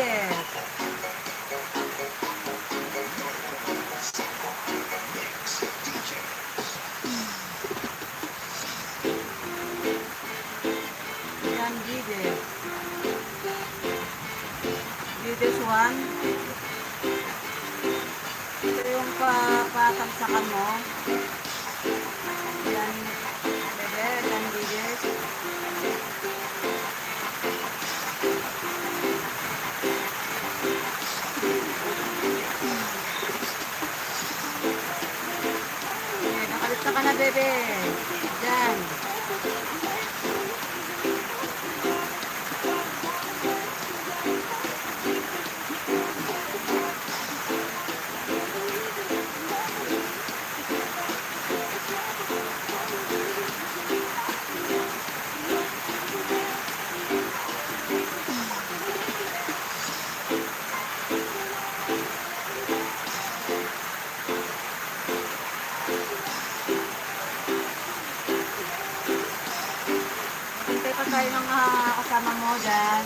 Benavides. Yan, Gides. Gides 1. Ito yung patagsakan mo. Yan, bebe, yan, Gides. Nakalista ka na, bebe. Yan. Hintay pa tayo ng kasama mo dyan.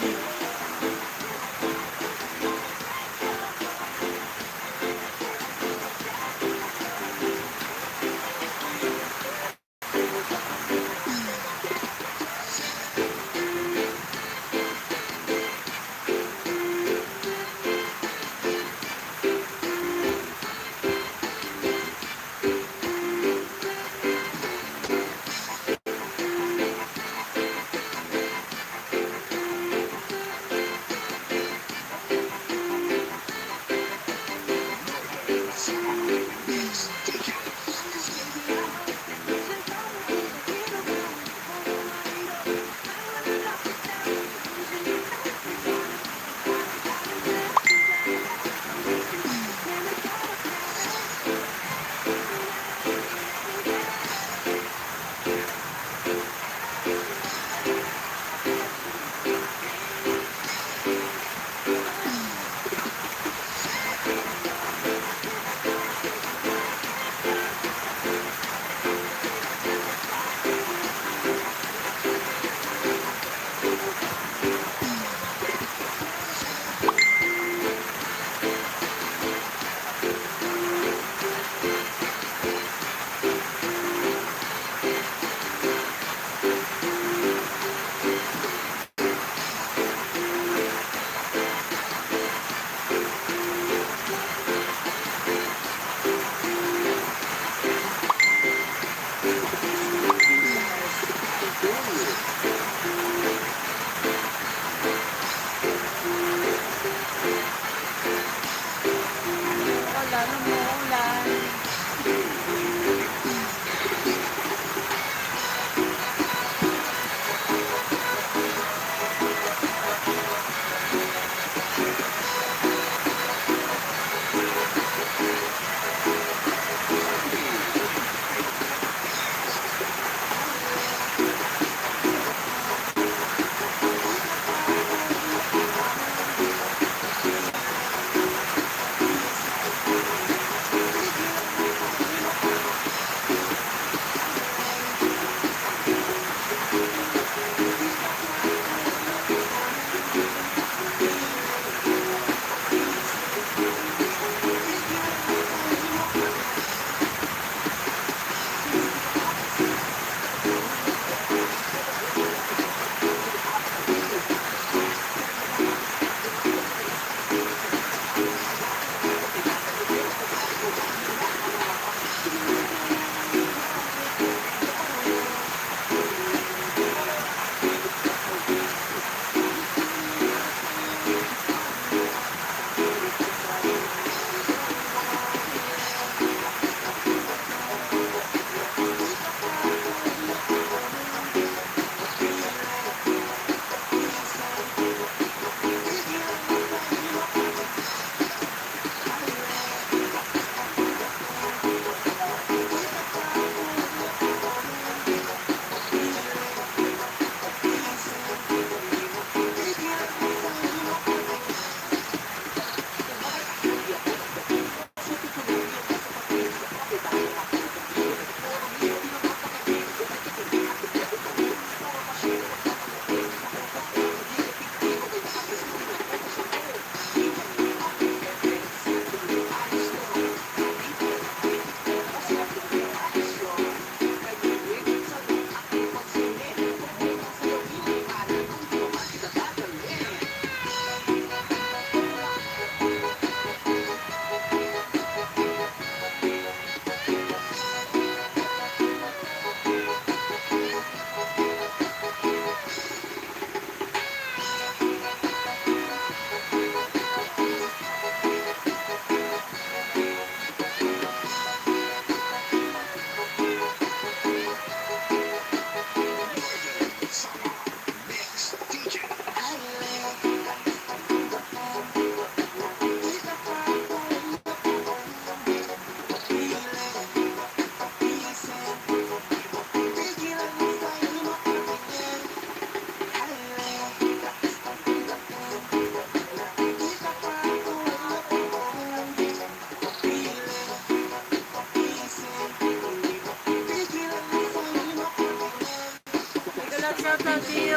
shout out to you,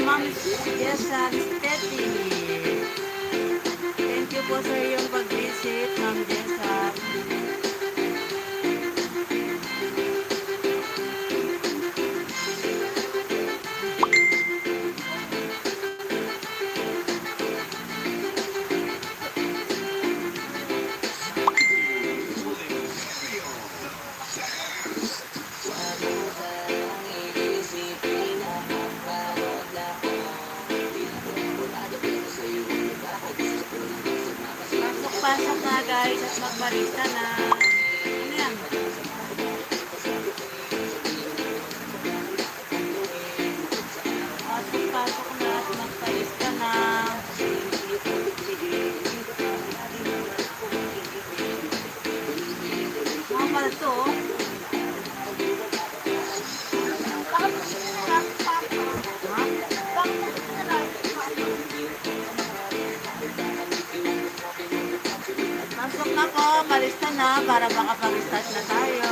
Ma'am Jessa Stetti. Thank you po sa iyong pag-visit, Ma'am Jessa. Pasok na guys at magbarista na. Ano yan? Pasok na at magbarista na. Mga pala ito oh. Pasok na po, barista na para makapag-start na tayo.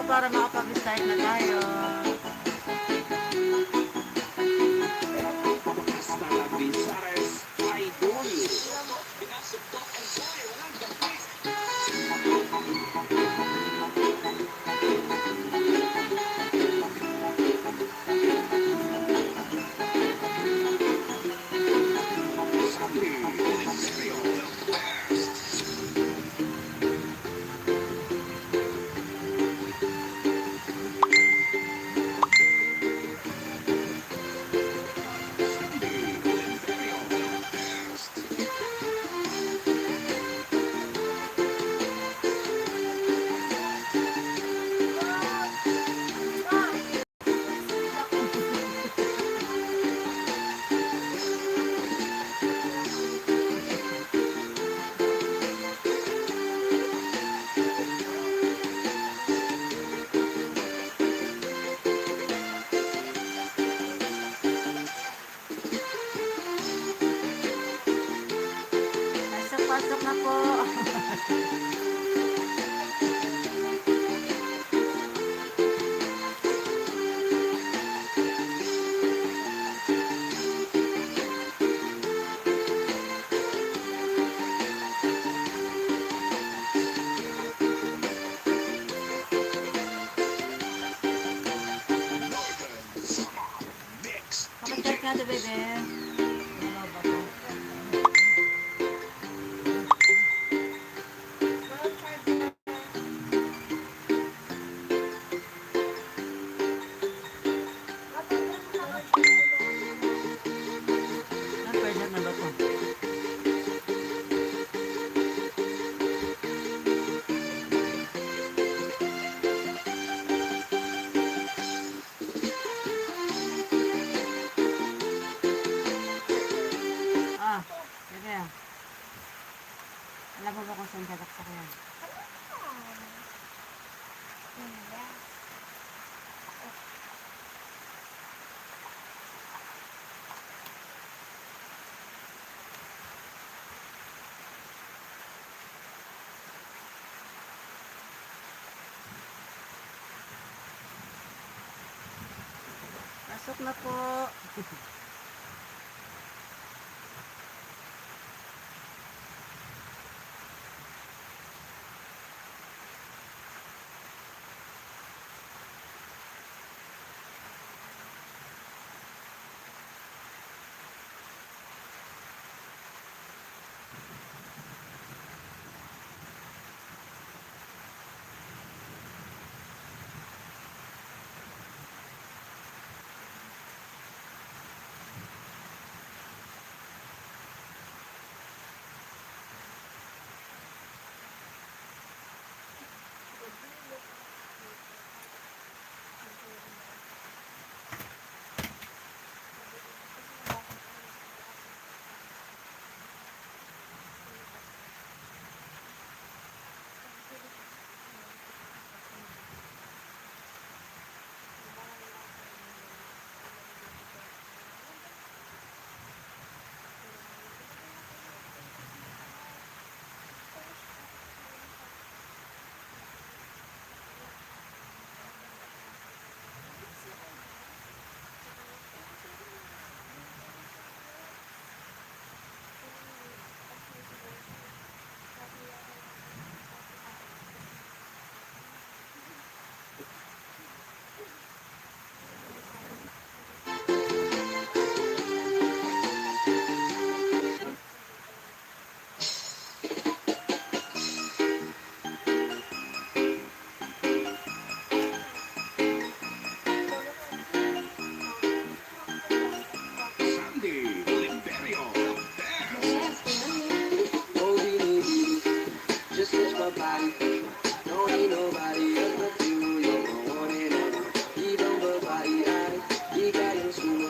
Para makapag-start na tayo. Pakicharge nga ito, baby. Ano ba ito? Pwede na ba ito? Ah, sige. Alam mo ba kung saan gagaksak yan? Pasok na po.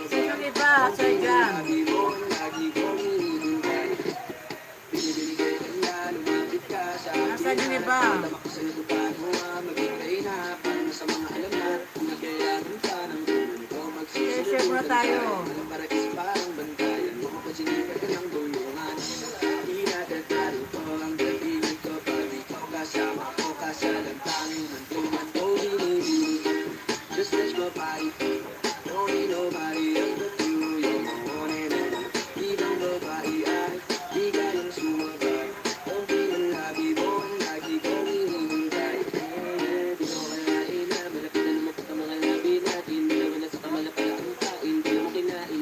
Sino iba, Sir John? Nasaan yung iba? Share muna tayo. Just touch my body, don't need nobody else but you. You're my one and only. Ibang babae ay di kayang sumabay. Ang pinalabi mo ang lagi kong hinihintay. Di ko kalain na malapit na lumapit ang mga labi natin. Di naman nasa kamala pala ang kain. Di mo kinain.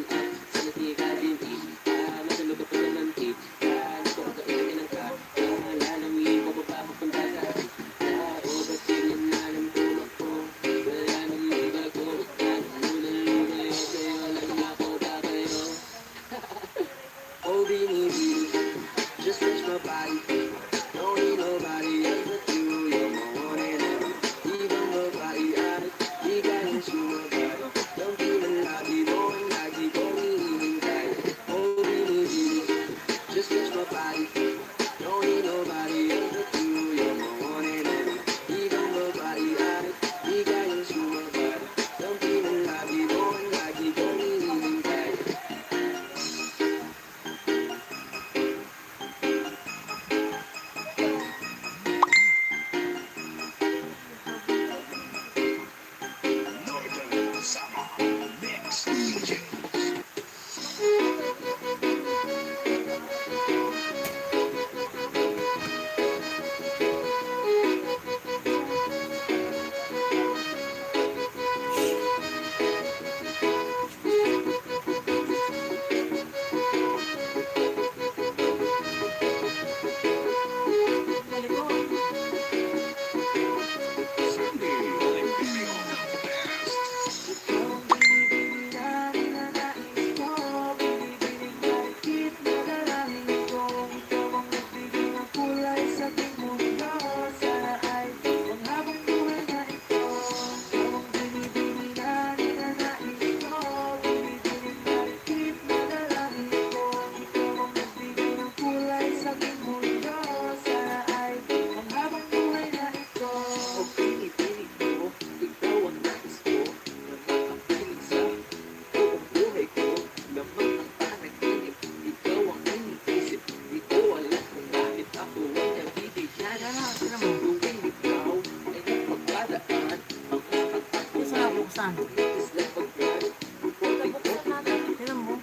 Saan? Tignan mo.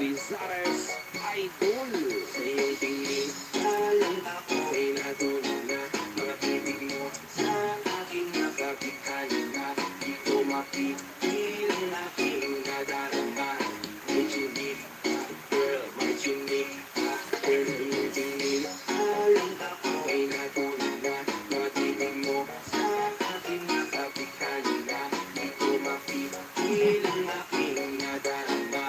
Vizares Idol sa iyong tingin. Alam ako'y natunan na mga titig mo sa aking nakapikali na di ko mapipil ang aking nadarama. May chinig ka, girl, may chinig ka, girl, sa iyong tingin. Alam ako'y natunan na mga titig mo sa aking nakapikali na di ko mapipil ang aking nadarama.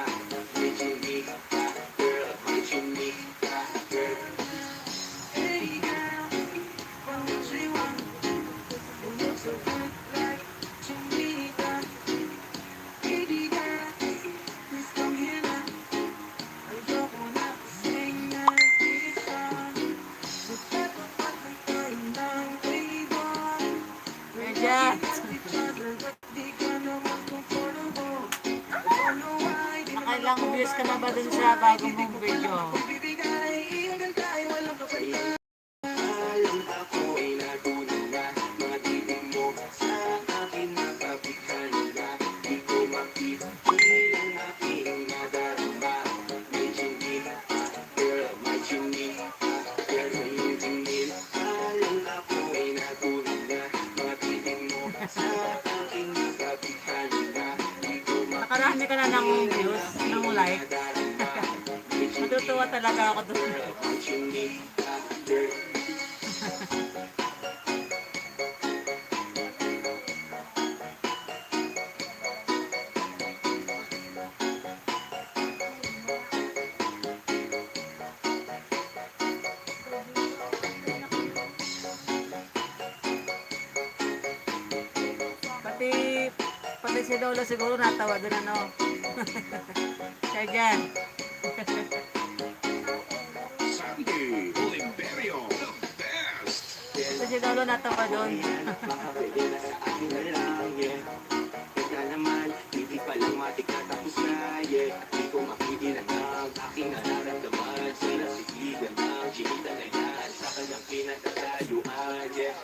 Ayan. Nakailang views ka na ba dun sa bagong mong video? Alam ako'y natunan na mga titig mo sa akin nakapikali na di ko mapipil ang aking nadarama. May chinig ka, girl, may chinig ka na ng views, ng like. Matutuwa talaga ako doon. Pati, pati si Lolo siguro natawa doon ano. Siya dyan. Sandy Oliverio, the best. Pati si Lolo natawa doon. Pwede na sa akin na lang, yeah. Kaya naman, hindi pa lang matik na tapos na, yeah. Di ko makikinig ang aking nararamdaman. Sinasigilan ng chinita na yan sa kanyang pinagtatayuan, yeah.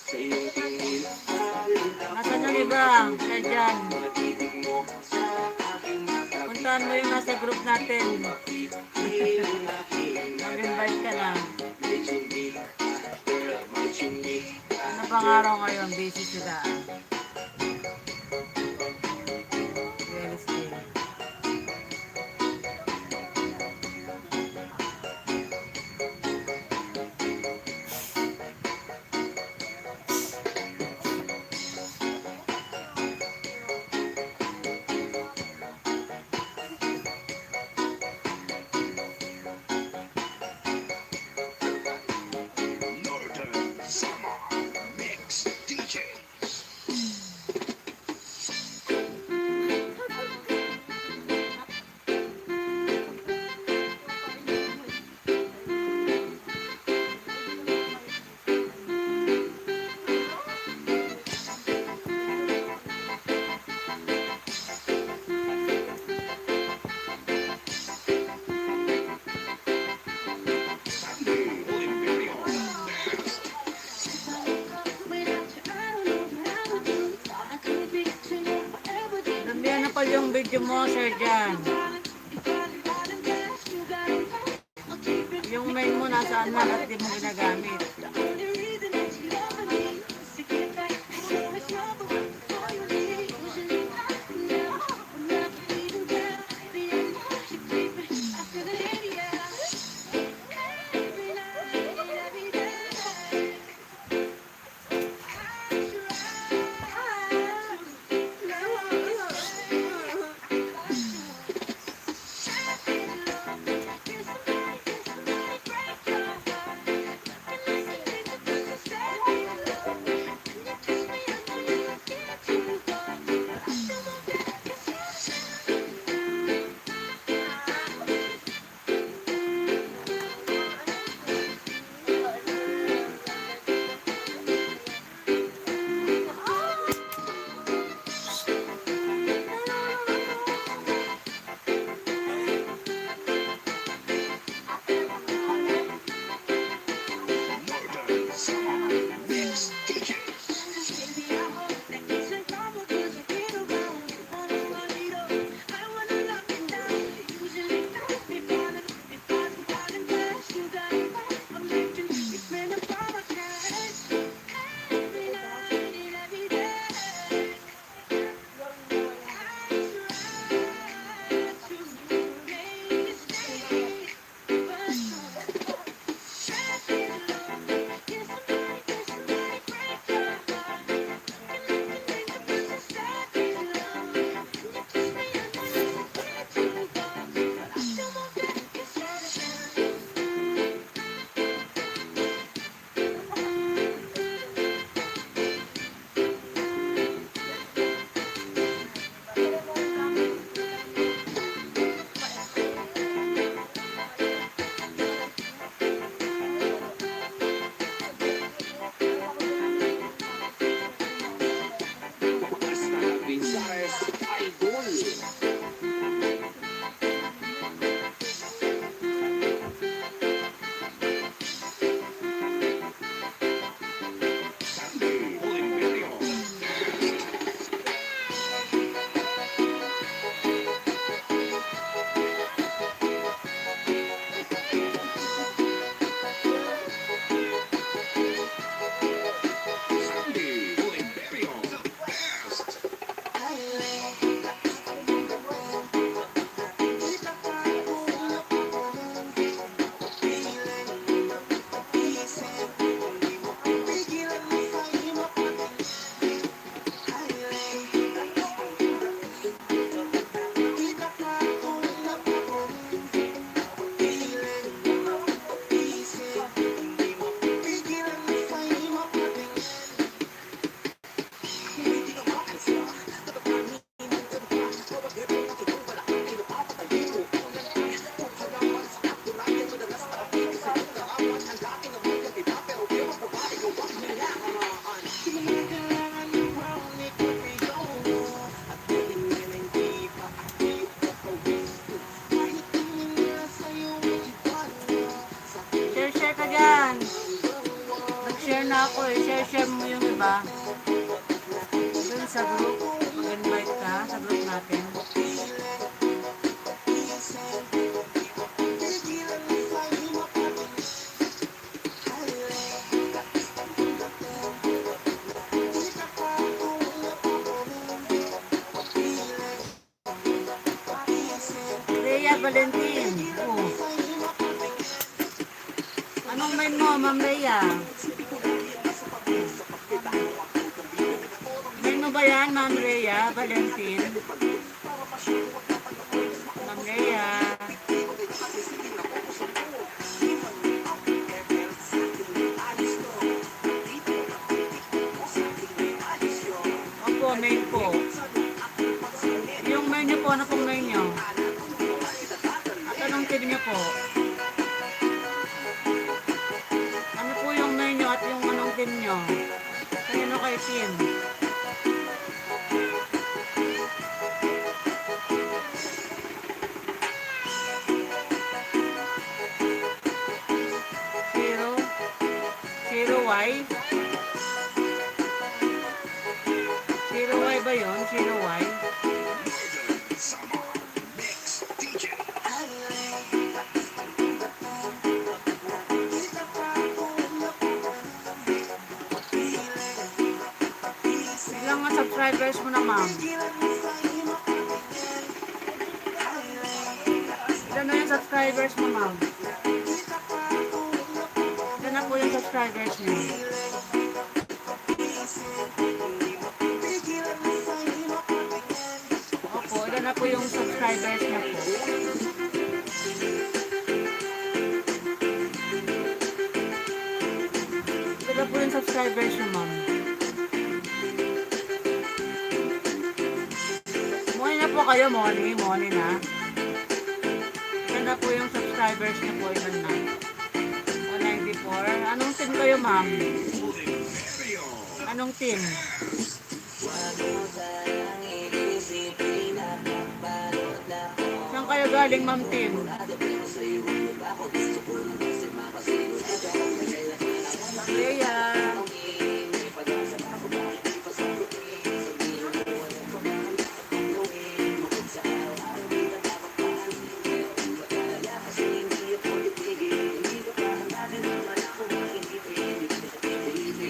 Sa iyong tingin, Nasaan yung iba? Siya dyan. mga titig mo sa aking mata. Puntahan mo yung nasa group natin. Ilang aking Mag-invite ka na. may chindi, pero may chindi. Ano bang araw ngayon? Busy sila. Wednesday. Northern Summer Mix DJs. Sandy Oliverio, the best. Nambihan na pa yung video mo, Sir Jan. Yung main mo nasaan na at di mo ginagamit. ka dyan. Nag-share na ako eh. Share mo yung iba. Dun sa group. Mag-invite ka sa group natin. Rhea Valentin. Oh. Anong main mo, Ma'am Rhea? Main mo ba yan, Ma'am Rhea Valentin? Ma'am Rhea. Opo, main po. Yung main nyo po, ano pong main nyo? At anong team nyo po? Ano po yung main nyo at yung anong team nyo? Kanino kayo team? Zero Y? Zero Y ba yun? Zero Y? Northern Summer Mix DJ. Ilang nga subscribers mo na, ma'am? Ilan na yung subscribers mo, ma'am? Ilan na po yung subscribers niyo? Opo, ilan na po yung subscribers niya po? Ilan na po yung subscribers niyo, ma'am? Moni na po kayo, Moni na. Ilan na po yung subscribers niyo po, ilan na? 194. Anong team kayo, ma'am? Oliverio. Anong team? Saan kayo galing, ma'am, team? Leia.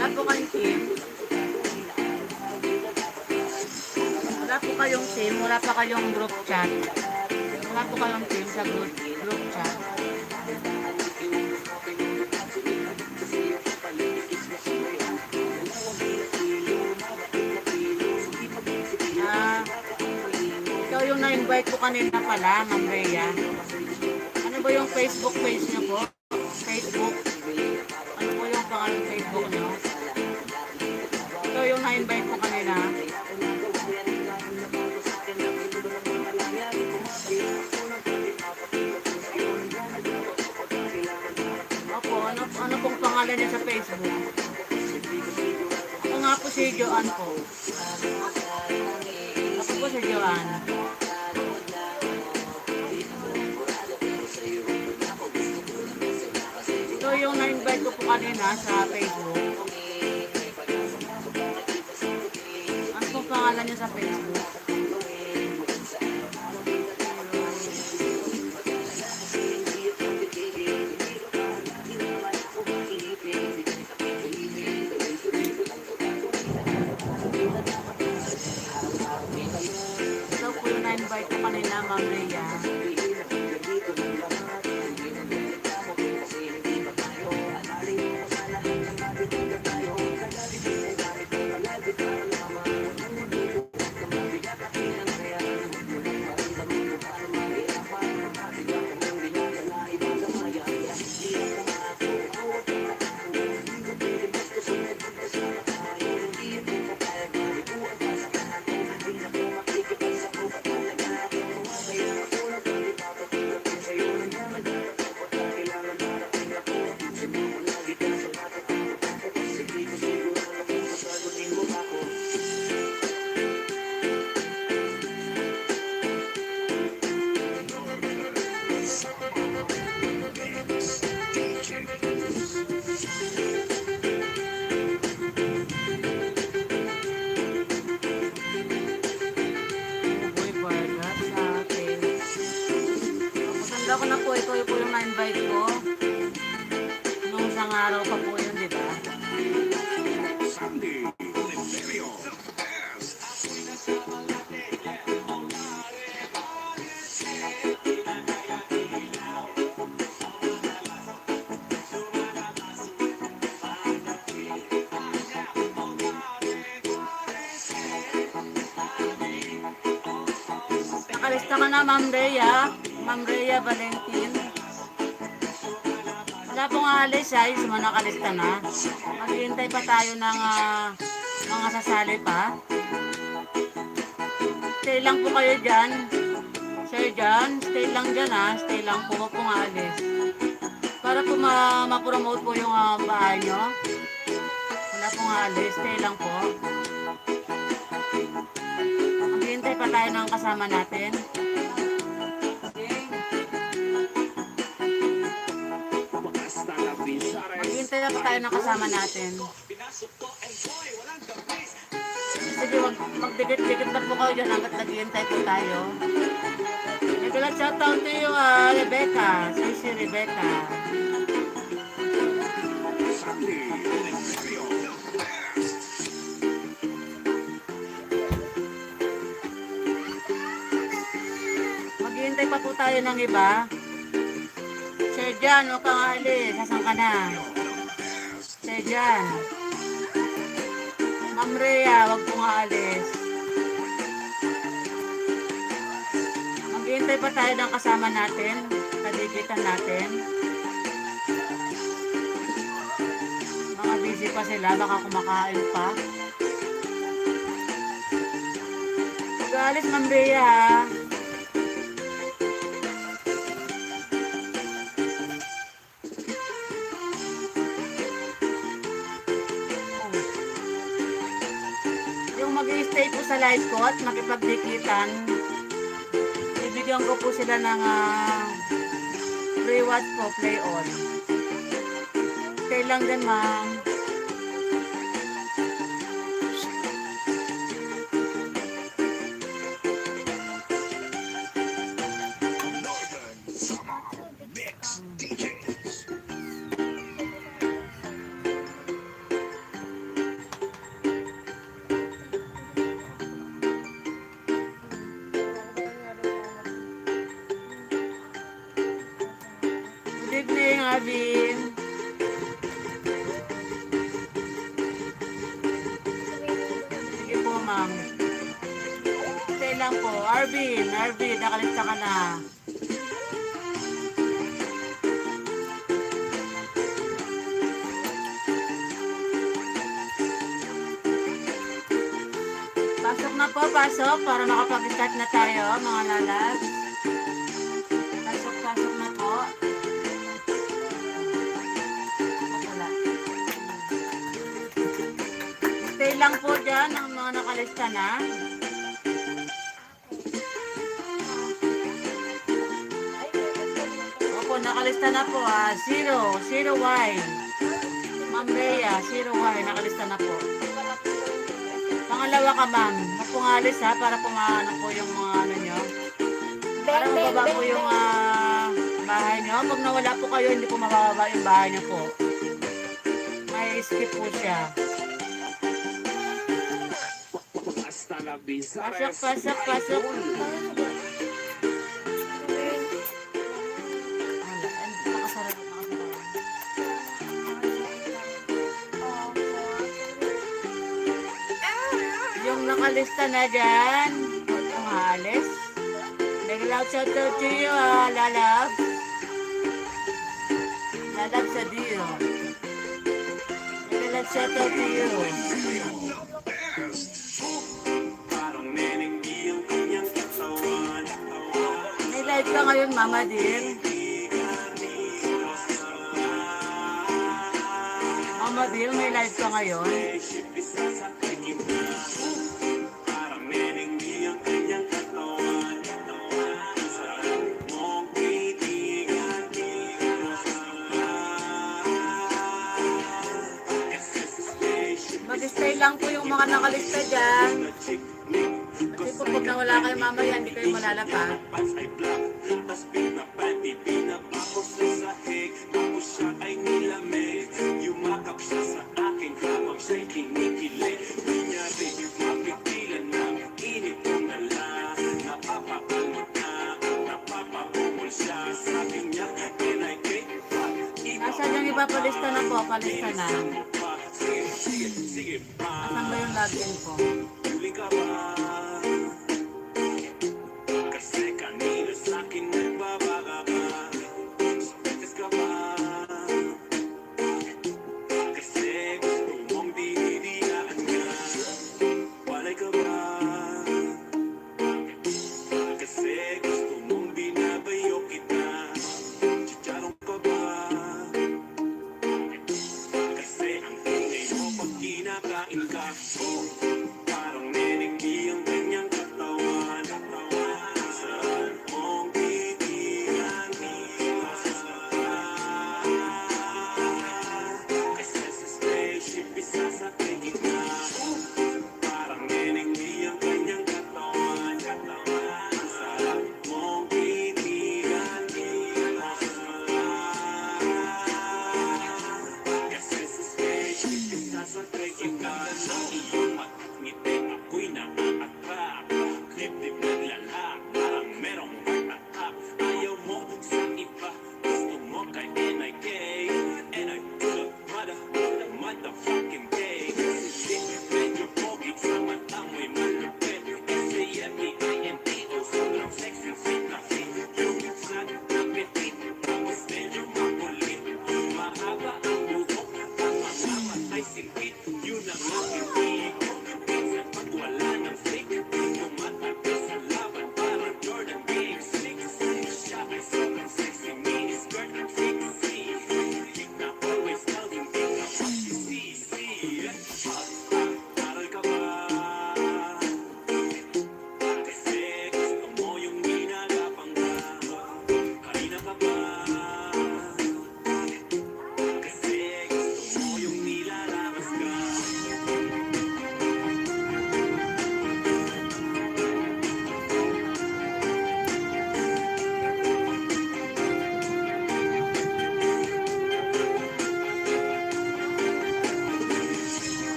Wala po kayong team? Wala po kayong team? Wala pa kayong group chat? Wala po kayong team sa group chat? Ikaw yung na-invite ko kanina pala, Ma'am Rhea. Ano ba yung Facebook page niyo po? Facebook? Ano po yung pangalan Facebook niyo? Ikaw yung na-invite ko kanina. Opo, ano pong pangalan niya sa Facebook? Ako nga po si Joan po. Ako po si Joan. Ito yung na-invite ko po kanina sa Facebook. Ano pong pangalan niya sa Facebook? Ito po yung na-invite ko kanina, Ma'am Rhea. Northern Summer Mix DJ. Kala ko na po, ito po yung na-invite ko. Nung isang araw pa po yun, di ba? Sandy Oliverio. The best. Nakalista ka na, Ma'am Rhea. Ma'am Rhea Valentin. Wala pong alis, ay. Suma nakalista na. Maghihintay pa tayo ng mga sasali pa. Stay lang po kayo dyan. Sir John, stay lang dyan ha. Stay lang po, huwag pong alis. Para po ma-promote po yung bahay nyo. Wala pong alis, stay lang po. Maghihintay pa tayo ng kasama natin. Okay. Hasta la Pizares. Maghihintay na pa tayo ng kasama natin. Sige, magdikit-dikit na po kayo dyan hanggat naghihintay po tayo. Nagkalat shoutout to you, Rebecca. Si Rebecca. Sandy Oliverio. The best. Maghihintay pa po tayo ng iba. Sir Jan, huwag kang aalis. Saan ka na? Sir Jan. Ma'am Rhea, huwag pong aalis. Maghihintay pa tayo ng kasama natin. Kadikitan natin. Mga busy pa sila. Baka kumakain pa. Mag-aalis, Ma'am Rhea, ha? Yung mag-i-stay po sa live ko at makipagdikitan, bibigyan ko po sila ng free watch po, play on. Stay lang din, ma'am. Northern Summer Mix DJs. Good evening, Alvin. Sige po, ma'am. Stay lang po. Arvin, nakalista ka na. Pasok na po, pasok para makapag-start na tayo, mga lalas. Pasok na po. Wala. Stay lang po dyan ang mga nakalista na. Opo, nakalista na po. Zero Y. Ma'am Rhea, 0Y, nakalista na po. Pangalawa ka, ma'am. Mapungalis ha, para pumaano po yung mga ano nyo. Para mababa po yung bahay nyo. Pag nawala po kayo, hindi po mabababa yung bahay nyo po. May skip po siya. Hasta la Pizares. Pasok. Nakasarap. Yung nakalista na dyan, huwag kong halis. Nag-loud shoutout to you, lalab. Lalab sa Dio. Nag-loud shoutout to you. May live ka ngayon, Mama Dear. Mama Dear, may live ka ngayon. Mag-stay lang po yung mga nakalista dyan. Kasi po pag nawala kayo mamaya, hindi kayo malalapag. Sige pa, palista na po, palista na. Sige pa, Asan ba yung login ko? huli ka ba? Kasi kanina sa'kin nagbabaka ka. Sumitis ka ba? Kasi gusto mong dinidiyaan ka. Walay ka ba? Kasi gusto mong binabayo kita. Chicharong ka ba? Kasi ang ingay mo pag kinakain ka. Parang neneng di ang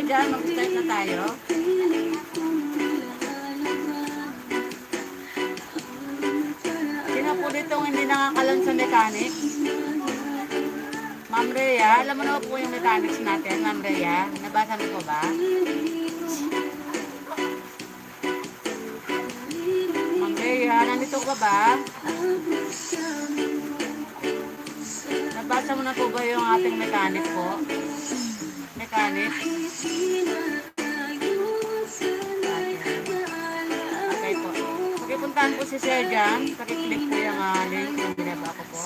dyan? Mag-start na tayo. Sino po ditong hindi nakakalan sa mechanics? Ma'am Rhea, alam mo na po yung mechanics natin, Ma'am Rhea? Nabasa mo po ba? Ma'am Rhea, nandito ka ba? Nabasa mo na po ba yung ating mechanic po? Mechanics? Okay po. Pakipuntahan po si Sir Jan. Pakiclick po yung link yung binaba ko po.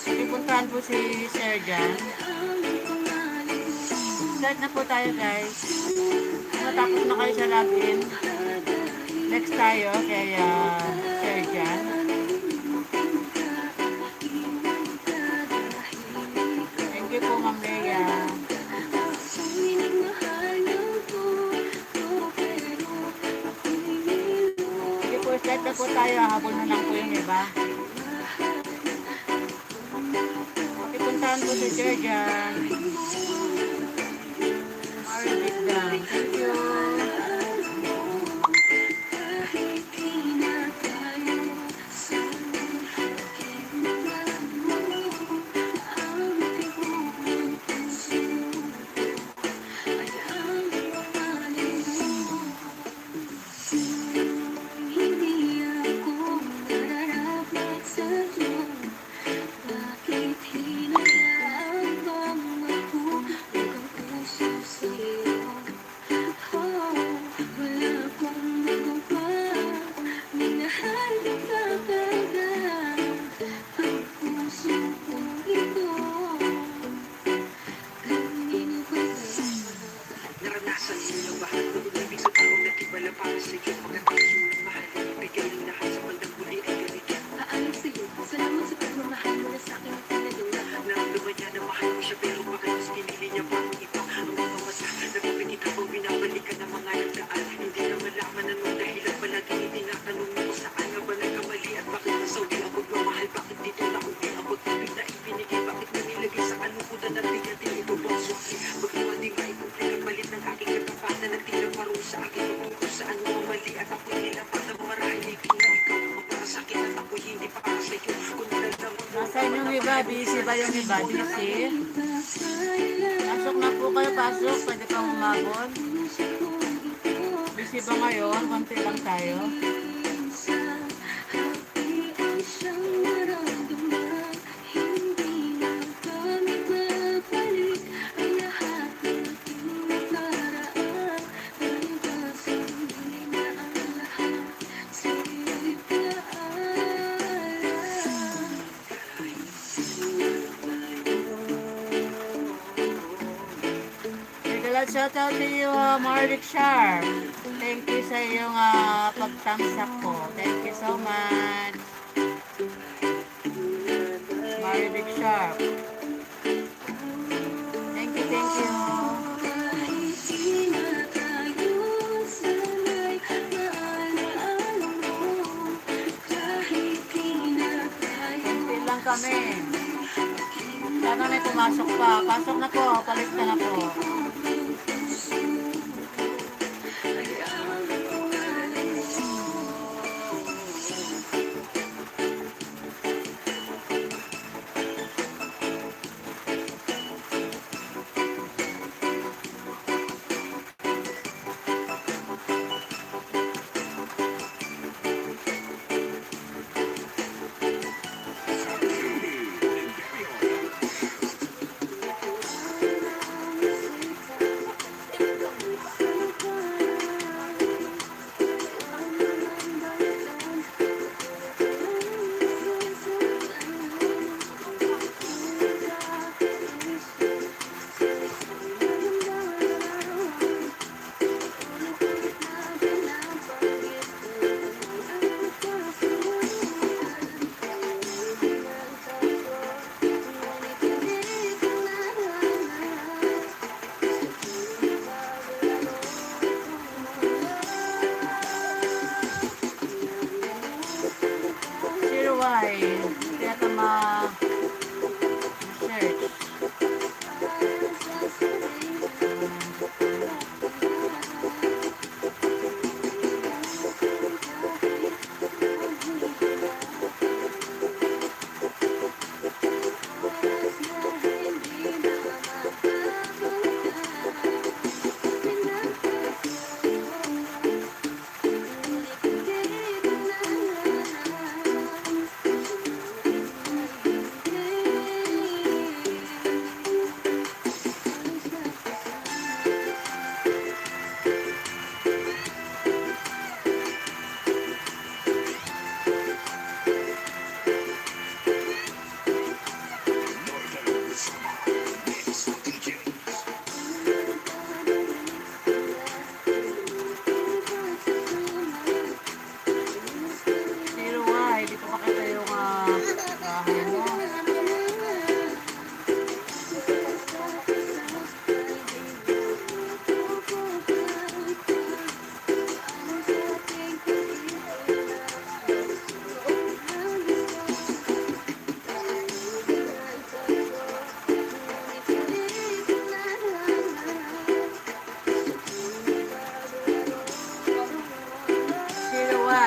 Pakipuntahan po si Sir Jan. Start na po tayo guys. Matapos na kayo sa login. Next tayo kay Sir Jan. Thank you po Ma'am Leia. Sige po, start na po tayo. Habol na lang po yung iba. Pakipuntahan po si Sir Jan. Marinig lang. Thank you. Naranasan niyo ba ang ibig sa taong nagtibala para sa iyo pagkatapos mo ng mahal? Bigay ng lahat sa bandang huli ay ganito. Paalam sa iyo, salamat sa pagmamahal mo na sa akin ang pinadala. Naramdaman niya na mahal mo siya pero bakit mas pinili niya pa ang iba? Ang mga mata, nagpapikit habang binabalik ka ng mga nagdaan. Hindi na malaman anong dahilan palagi tinatanong mo saan nga ba nagkamali at bakit nasawi ang pagmamahal? Bakit dito na uli ang pag-ibig na ibinigay? Bakit nanilagay sa kalukutan at bigatin ito bang suki? Maghiwalay ba ikumplik ang malit ng aking katapatan? Nagtira parang sa akin kung saan mo ang mali at ako'y nilapat ang marahil ibig na ikaw ang para sa akin at ako'y hindi para sa iyo. Kung nalalaman mo Nasaan yung iba? Busy ba yung iba? Busy? Pasok na po kayo, pasok. Pwede pang umabot. Busy ba ngayon? Konti lang tayo. Shout out to you, Marvick Sharp. Thank you sa iyong pagtamsak po. Thank you so much. Marvick Sharp. Thank you, thank you. Konti lang kami. Sana may pumasok pa. Pasok na po. Palit na po. Kaya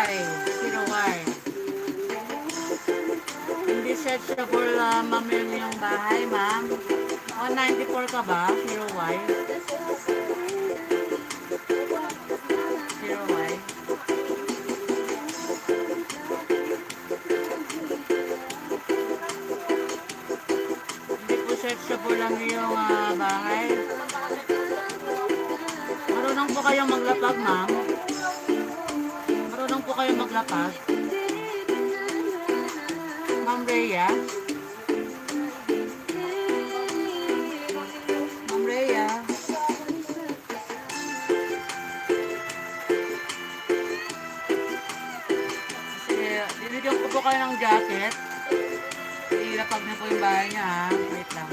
Zero Y. Hindi searchable, ma'am, yung bahay, ma'am. 194 ka ba? Zero Y. Zero Y. Hindi po searchable lang yung bahay. Marunong po kayong maglapag, ma'am? Marunong po kayong maglapag? Ma'am Rhea? Ma'am Rhea? Sige, bibigyan ko po kayo ng jacket. Ilapag na po yung bahay niya, ha? Wait lang.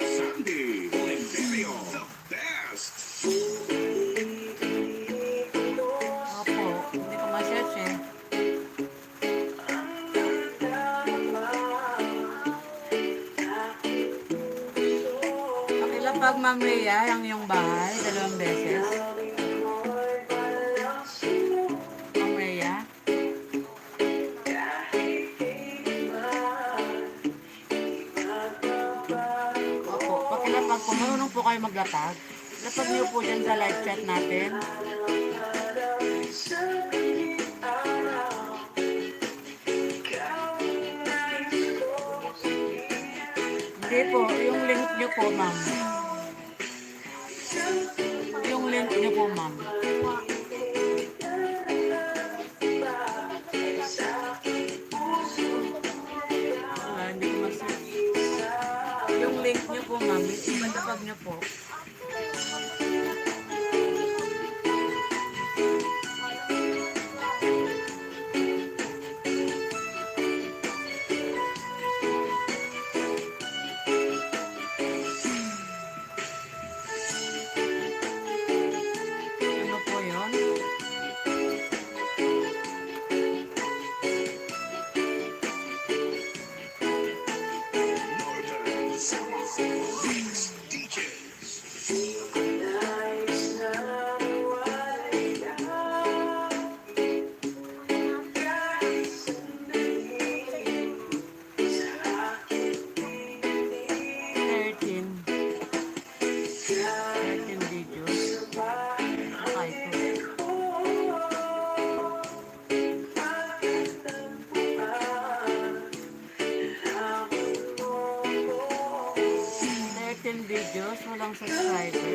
Sandy Oliverio, the best. Opo, hindi ko ma-search eh. Pakilapag, Ma'am Rhea, ang iyong bahay, 2 beses. Ma'am Rhea. Opo, pakilapag po. Marunong po kayo maglapag. Lapag niyo po dyan sa live chat natin. Hindi po, yung link niyo po, ma'am. Yung link niyo po, ma'am. Wala, hindi ko mas-search. Yung link niyo po, ma'am. Ipatapag niyo po. Ano po yun? Northern South Mix DJs. Thirteen videos. Okay po. Videos, walang subscriber.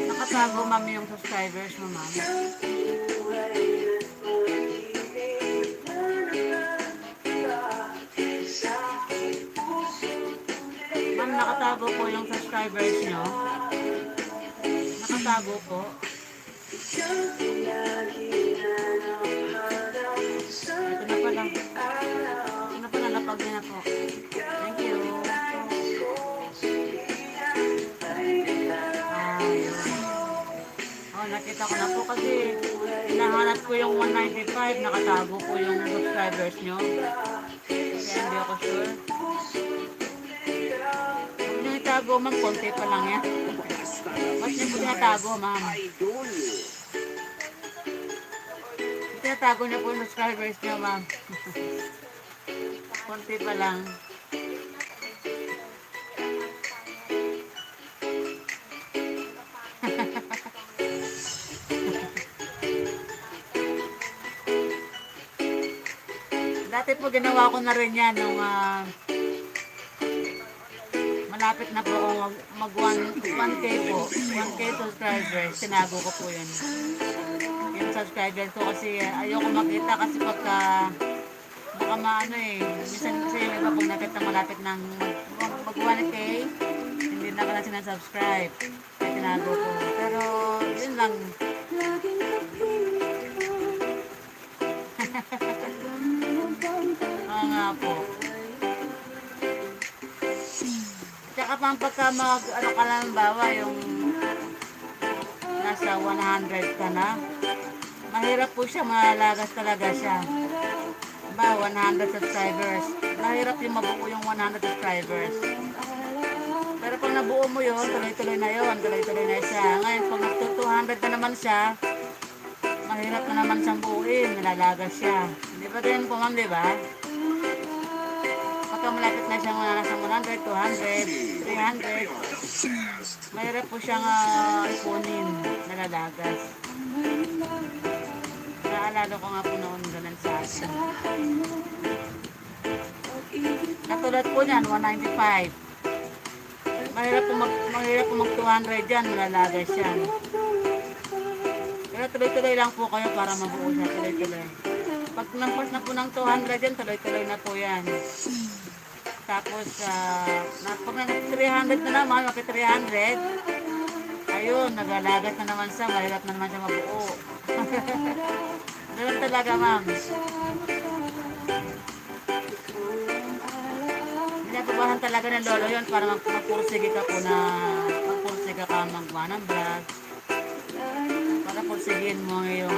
Nakatago, ma'am, yung subscribers mo, ma'am. Ma'am, nakatago po yung subscribers nyo. Nakatago po. Ito na pala. Ito na pala, napag niya na po. Thank you. Ayun. Oh, nakita ko na po kasi hinahanap ko yung 195. Nakatago po yung subscribers nyo. Kaya hindi ako sure. Huwag nyo itago, ma'am. Konti pa lang yan. Ba't nyo po tinatago, ma'am? Tinatago niyo po yung subscribers niyo, ma'am. Konti pa lang. Dati po ginawa ko na rin yan nung malapit na po ako mag 1K po. 1K subscribers. Tinago ko po yun. Yung subscribers ko kasi ayoko makita kasi pagka baka maano eh. Minsan kasi yung iba pag nakita malapit ng mag 1K, hindi na ka na sinasubscribe. Kaya tinago ko. Pero yun lang. Oo nga po. Tsaka pang pagka ano ka lang bawa yung nasa 100 ka na, mahirap po siya, malagas talaga siya. Ba, 100 subscribers. Mahirap yung mabuo yung 100 subscribers. Pero pag nabuo mo yun, tuloy-tuloy na yun, tuloy-tuloy na siya. Ngayon, pag nagto 200 na naman siya, mahirap na naman siyang buuin, nalalagas siya. Di ba din po ma'am, di ba? Pagka malapit na siyang nasa 100, 200, 300, mahirap po siyang ipunin, nalalagas. Naalala ko nga po noon ganun sa akin. Katulad po niyan, 195. Mahirap po mag 200 dyan, malalagas yan. Pero tuloy-tuloy lang po kayo para mabuo siya, tuloy-tuloy. Pag nampas na po ng 200 yan, tuloy-tuloy na po yan. Tapos, pag na 300 na naman, maki 300, ayun, nagalagas na naman siya, mahirap na naman siya mabuo. Ganun talaga, ma'am. Pinapabahan talaga ng lolo yun para magpursige ka po na magpursige ka magwa ng vlog. Para pursigin mo yung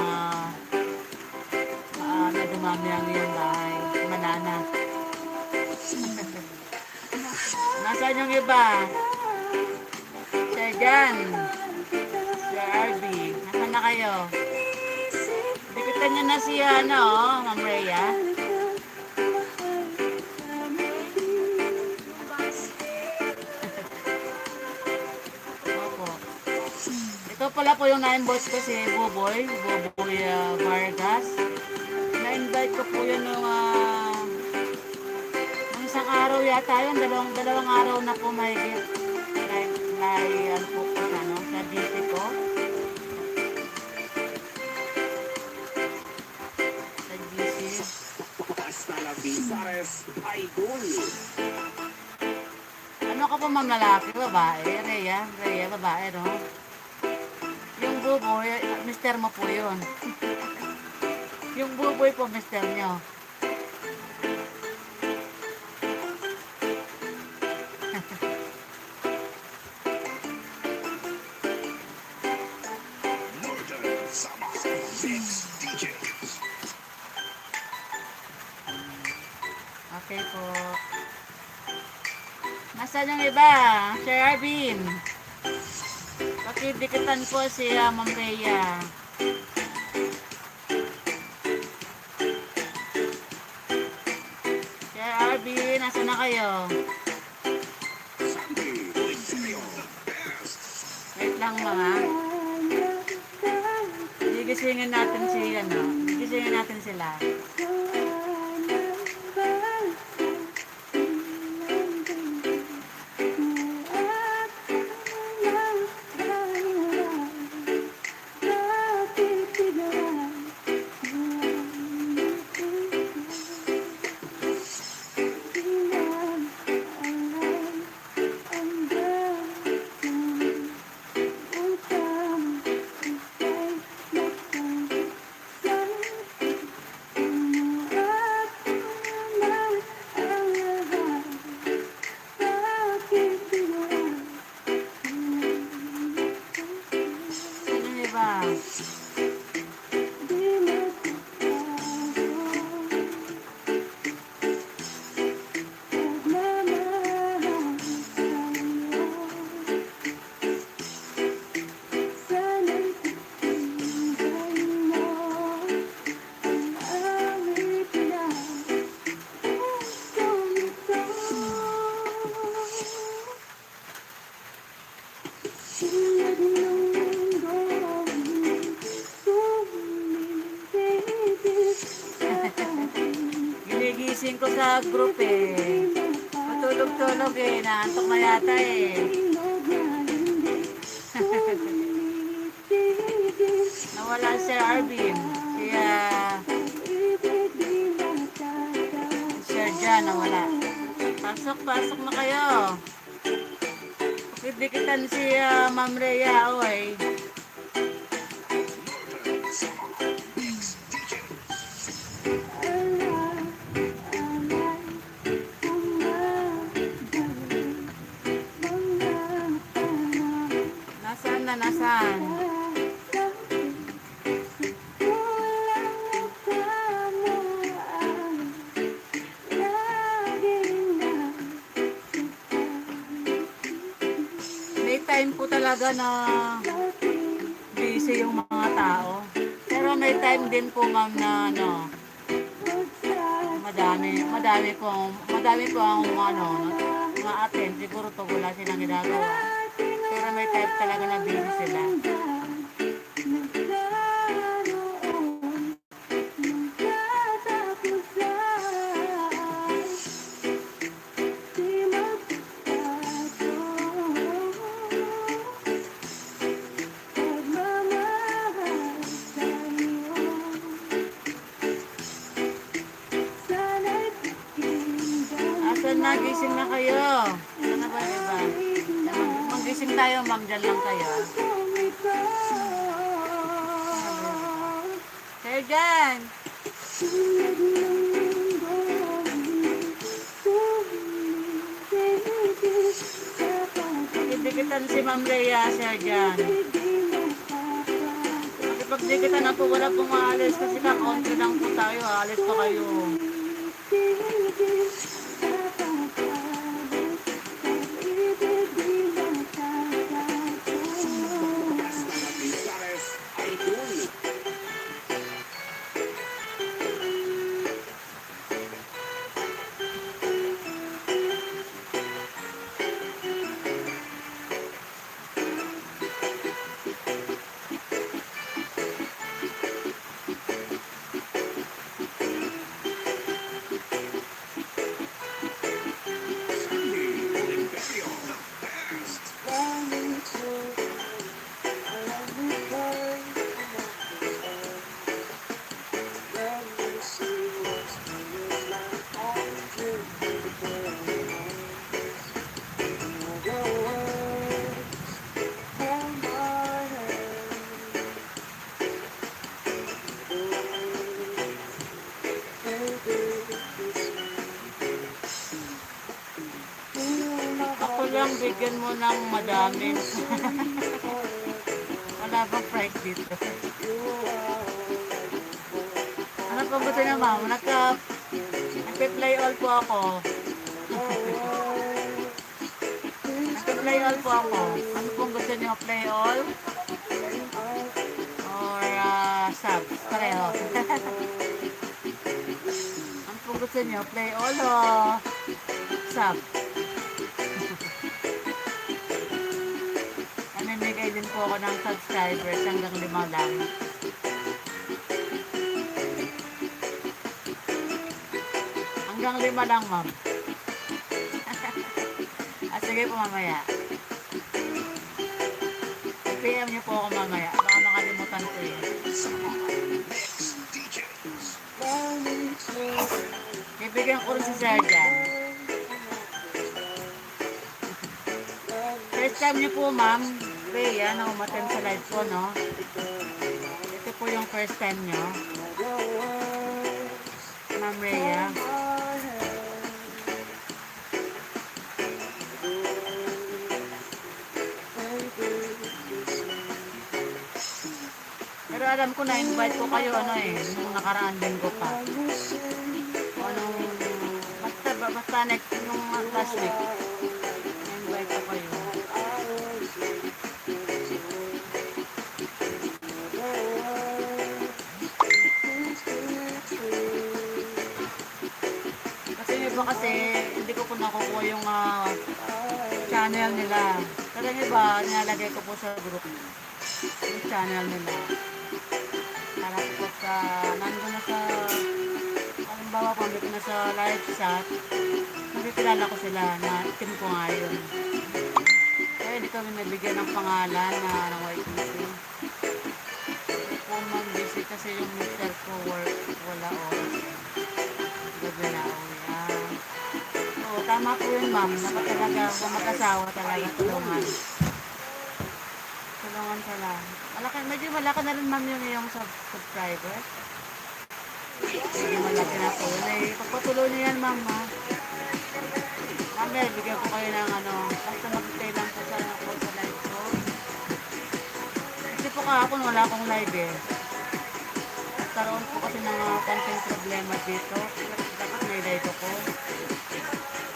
na dumami ang iyong bahay. Manana. Nasaan yung iba? Sir Jan. Sir Arby. Nasaan na kayo? Dikitan niyo na si Ma'am Rhea. Opo. Ito pala po yung na-invoice ko si Buboy Vargas. Na-invite ko po yun nung isang araw yata yun, dalawang araw na po mahigit. Ano po po sa GC ko. Sa GC. Hasta la Visares, Idol. Ano ka po ma'am, lalaki, babae? Rhea, babae, no? Yung Buboy, mister mo po yun. Yung Buboy po, mister nyo. Northern Sama Mix DJs. Okay po. Nasaan yung iba? Sir Arvin. Pakidikitan po si Ma'am Rhea. Sir Arvin, nasaan na kayo? Sandy Imperio, the best. Wait lang mga. Gigisingin natin gigisingin natin sila. Sino yung iba? Ginigising ko sa group eh. Matulog-tulog eh. Naantok na yata eh. Nawala si Arvin. Kaya Sir Jan nawala. Pasok na kayo. Dikitan si Ma'am Rhea, oy. Northern Sama Mix DJs. Saan? May time po talaga na busy yung mga tao. Pero may time din po ma'am na ano, madami po ang ano, ma-attend. Siguro pag wala silang ginagawa. Pero may time talaga na busy sila. Asan na? Gising na kayo. Ano na ba yung iba? Magising tayo, ma'am. Dyan lang kayo. Kayo dyan. Dikitan si Ma'am Rhea siya dyan. Pag-dikitan na po, wala pong maalis kasi kakonti lang po tayo. Alis pa kayo. Basta la Pisares, idol. Sandy Imperio, the best. Ako lang, bigyan mo ng madami. Wala bang fright dito? Ano po gusto niya, ma'am? Nagpe-play all po ako. Nagpe-play all po ako. Ano pong gusto niyo? Play all? Or sub? Pareho. Ano pong gusto niyo? Play all o sub? Namimigay din po ako ng subscribers hanggang 5 lang. Hanggang 5 lang, ma'am. Sige po mamaya. I-PM niyo po ako mamaya. Baka makalimutan ko eh. Mix DJs. Bibigyan ko rin si Sir dyan. First time niyo po, ma'am. Rhea, na umattend sa live ko, no? Ito po yung first time niyo. Ma'am Rhea. Pero alam ko na-invite ko kayo, ano eh, nung nakaraan din ko pa. Anong, basta next, nung last week, na-invite ko kayo. Kasi iba kasi, hindi ko po nakukuha yung channel nila. Pero yung iba, nilalagay ko po sa group yung channel nila. Para po sa, nandun na sa, halimbawa po, ko na sa live chat, nakikilala ko sila na team ko nga yun. Kaya hindi kami nabigyan ng pangalan na ng YTC. Kung busy kasi yung mister ko work, wala oras. Gabi na uwi. Oo, tama po yun, ma'am. Dapat talaga, kung mag-asawa talaga, tulungan. Tulungan ka lang. Medyo malaki na rin, ma'am, yung iyong subscriber. Medyo malaki na po. Pagpatuloy niyo yan, ma'am, ha? Ma'am, bigyan ko kayo ng ano, basta mag-stay lang po sa live ko. kahapon wala akong live eh. Nagkaroon po kasi ng konting problema dito. Dapat may live ako.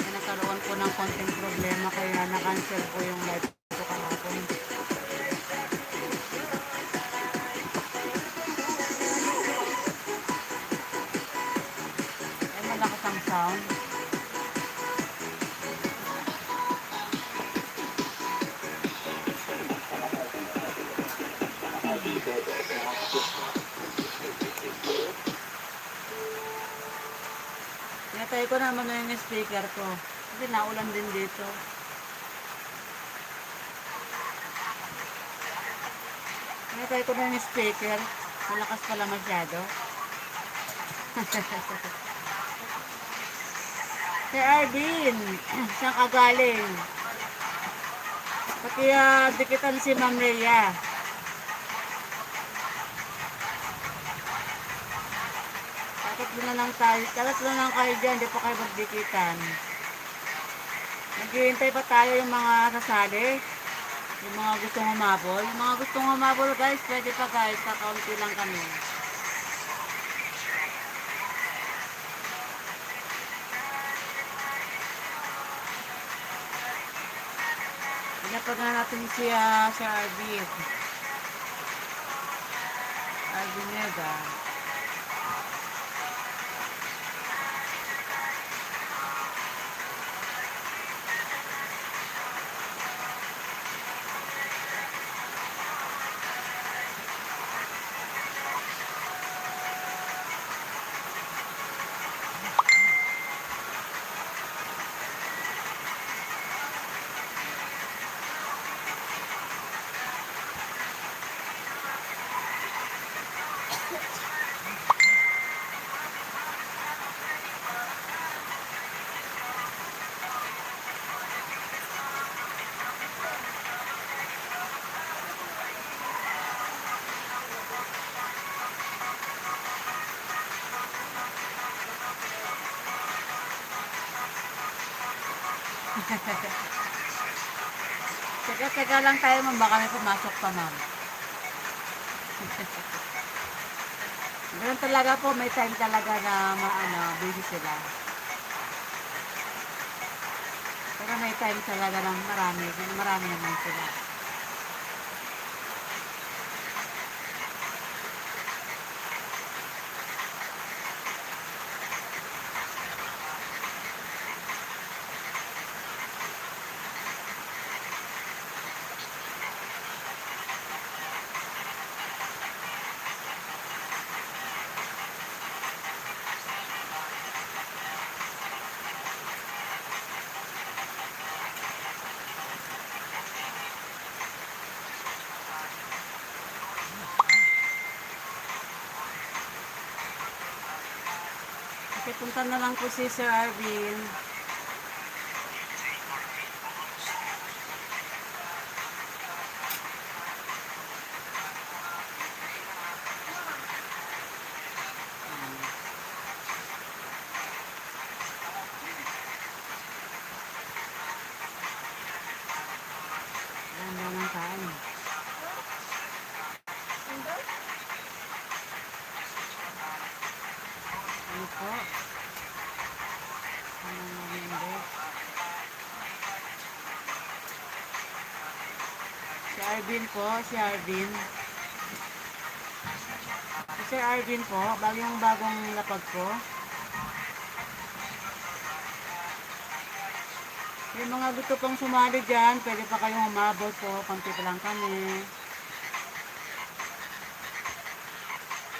Kaya nagkaroon po ng konting problema kaya na-cancel po yung live ko kahapon. Ay malakas ang sound. Pinatay ko naman na yung speaker ko. Kasi naulan din dito. Pinatay ko na yung speaker. Malakas pala masyado. Si Arvin, saan ka galing? Pati dikitan si Ma'am Rhea. Tatlo na lang tayo. Tatlo na lang kayo dyan. Di pa kayo magdikitan. Naghihintay pa tayo yung mga sasali. Yung mga gustong humabol. Yung mga gustong humabol guys, pwede pa guys. Kakaunti lang kami. Pinapag na natin siya sa Arvin. Arvin Nega. Teka lang tayo ma'am, baka may pumasok pa ma'am. Ganun talaga po, may time talaga na busy sila. Pero may time talaga ng marami naman sila. Okay, punta na lang po si Sir Arvin. Ayan lang ang kaan. Ano po? Ano namin ba? Si Arvin po, si Arvin. Si Sir Arvin po, bagong lapag po. Yung mga gusto pong sumali dyan, pwede pa kayong humabot po. Konti pa lang kami.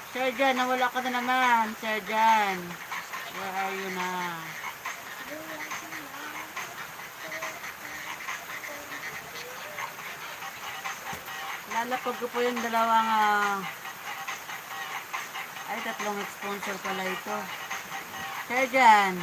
Sir Jan, nawala ka na naman. Sir Jan, where are you na? Lalapag ko po yung dalawang ay, tatlong sponsor pala ito. Sir Jan.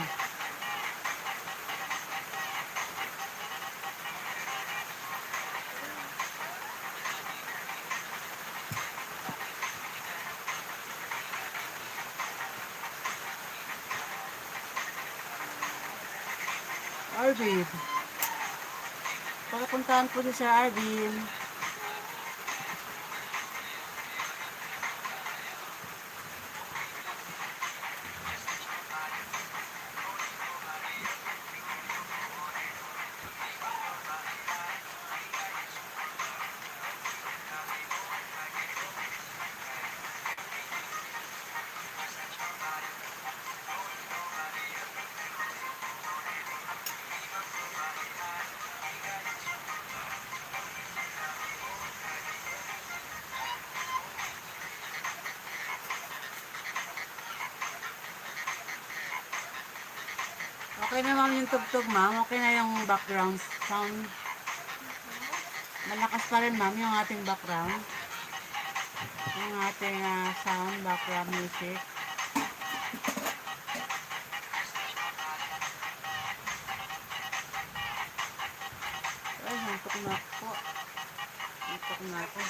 Arvin. Pagkapuntahan po si Sir Arvin. Okay na ma'am yung tugtog ma'am. Okay na yung background sound. Malakas pa rin ma'am yung ating background. Yung ating sound, background music. Ay, hantok na po. Hantok na po.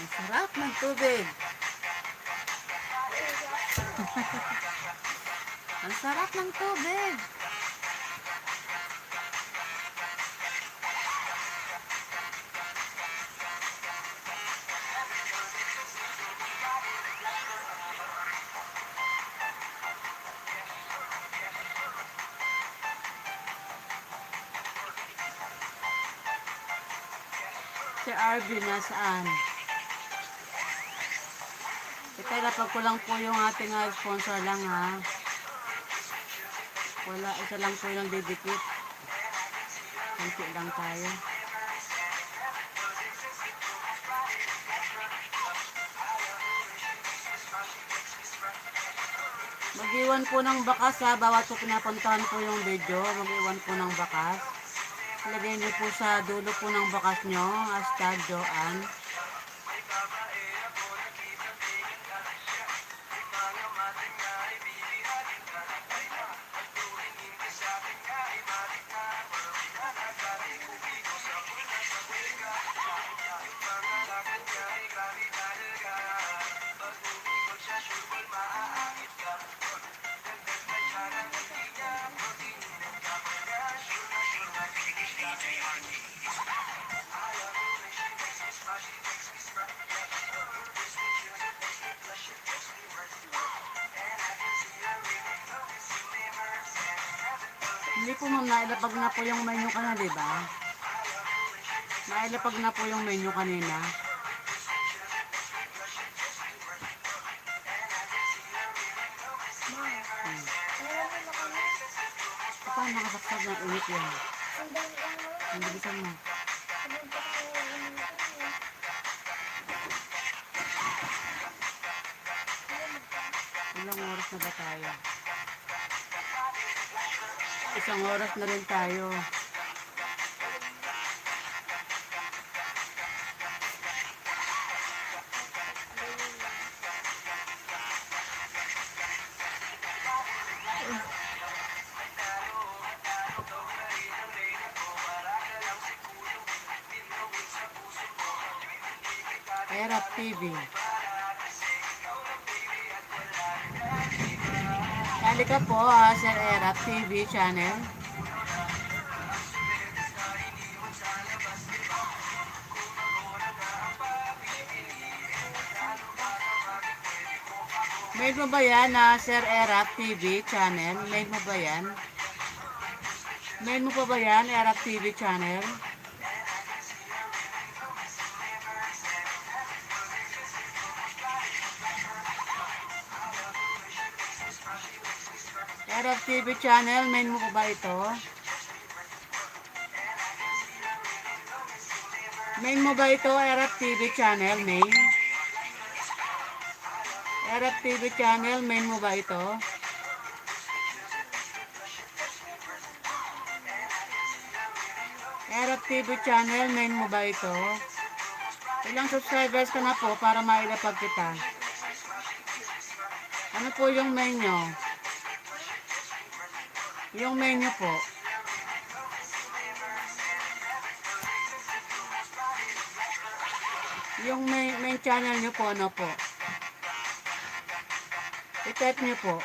Ang sarap ng tubig. Ang sarap ng tubig. Si RB nasaan? Kaya napag ko lang po yung ating sponsor lang ha. Wala, isa lang po yung didikit. Kunti lang tayo. Mag-iwan po ng bakas ha. Bawat po pinapuntahan po yung video. Mag-iwan po ng bakas. Lagay niyo po sa dulo po ng bakas nyo. #Joan. Hindi po ma'am, nailapag na po yung menu ka na, diba? Nailapag na po yung menu kanina. Paano nakasaksag ng ulit yan? Ang bilisan mo. Ilang oras na ba tayo? Isang oras na rin tayo. Erap TV. Halika po Sir Erap TV channel. Mail mo ba yan Sir Erap TV channel? Mail mo ba yan? Mail mo pa ba yan Erap TV channel? Erap TV channel, main mo ba ito? Main mo ba ito, Erap TV channel, main? Erap TV channel, main mo ba ito? Erap TV channel, main mo ba ito? Ilang subscribers ka na po para mailapag kita? Ano po yung main nyo? Yung menu po. Yung main channel nyo po, ano po? I-type nyo po.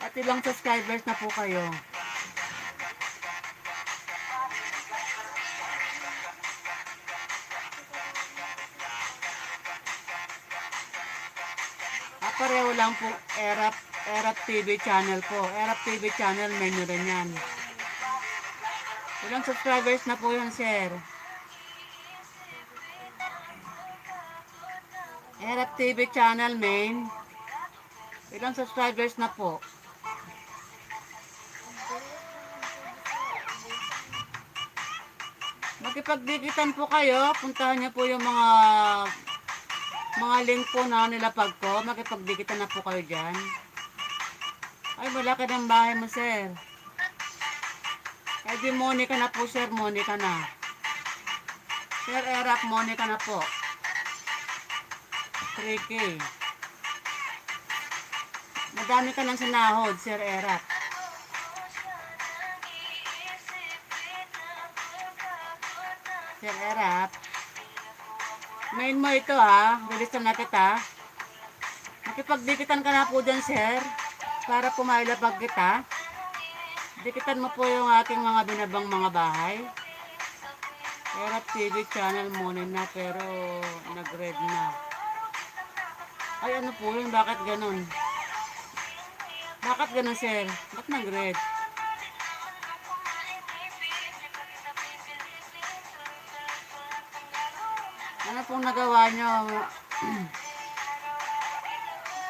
At ilang subscribers na po kayo? Pareho lang po, Erap Erap TV channel po. Erap TV channel, menu rin yan. Ilang subscribers na po yun, sir? Erap TV channel, main. Ilang subscribers na po? Makipagdikitan po kayo. Puntahan niyo po yung mga link po na nilapag ko. Makipagdikitan na po kayo dyan. Ay, malaki ng bahay mo, sir. Eh di Monica na po, sir. Monica na. Sir Erap, Monica na po. 3K. Madami ka ng sinahod, Sir Erap. Sir Erap. Main mo ito ha. Release na kita. Makipagdikitan ka na po dyan, sir. Para pumailapag kita. Dikitan mo po yung aking mga binabang mga bahay. Erap TV channel muna na pero nag-red na. Ay ano po yun? Bakit ganun? Bakit ganun, sir? Ba't nag-red? Ano pong nagawa nyo?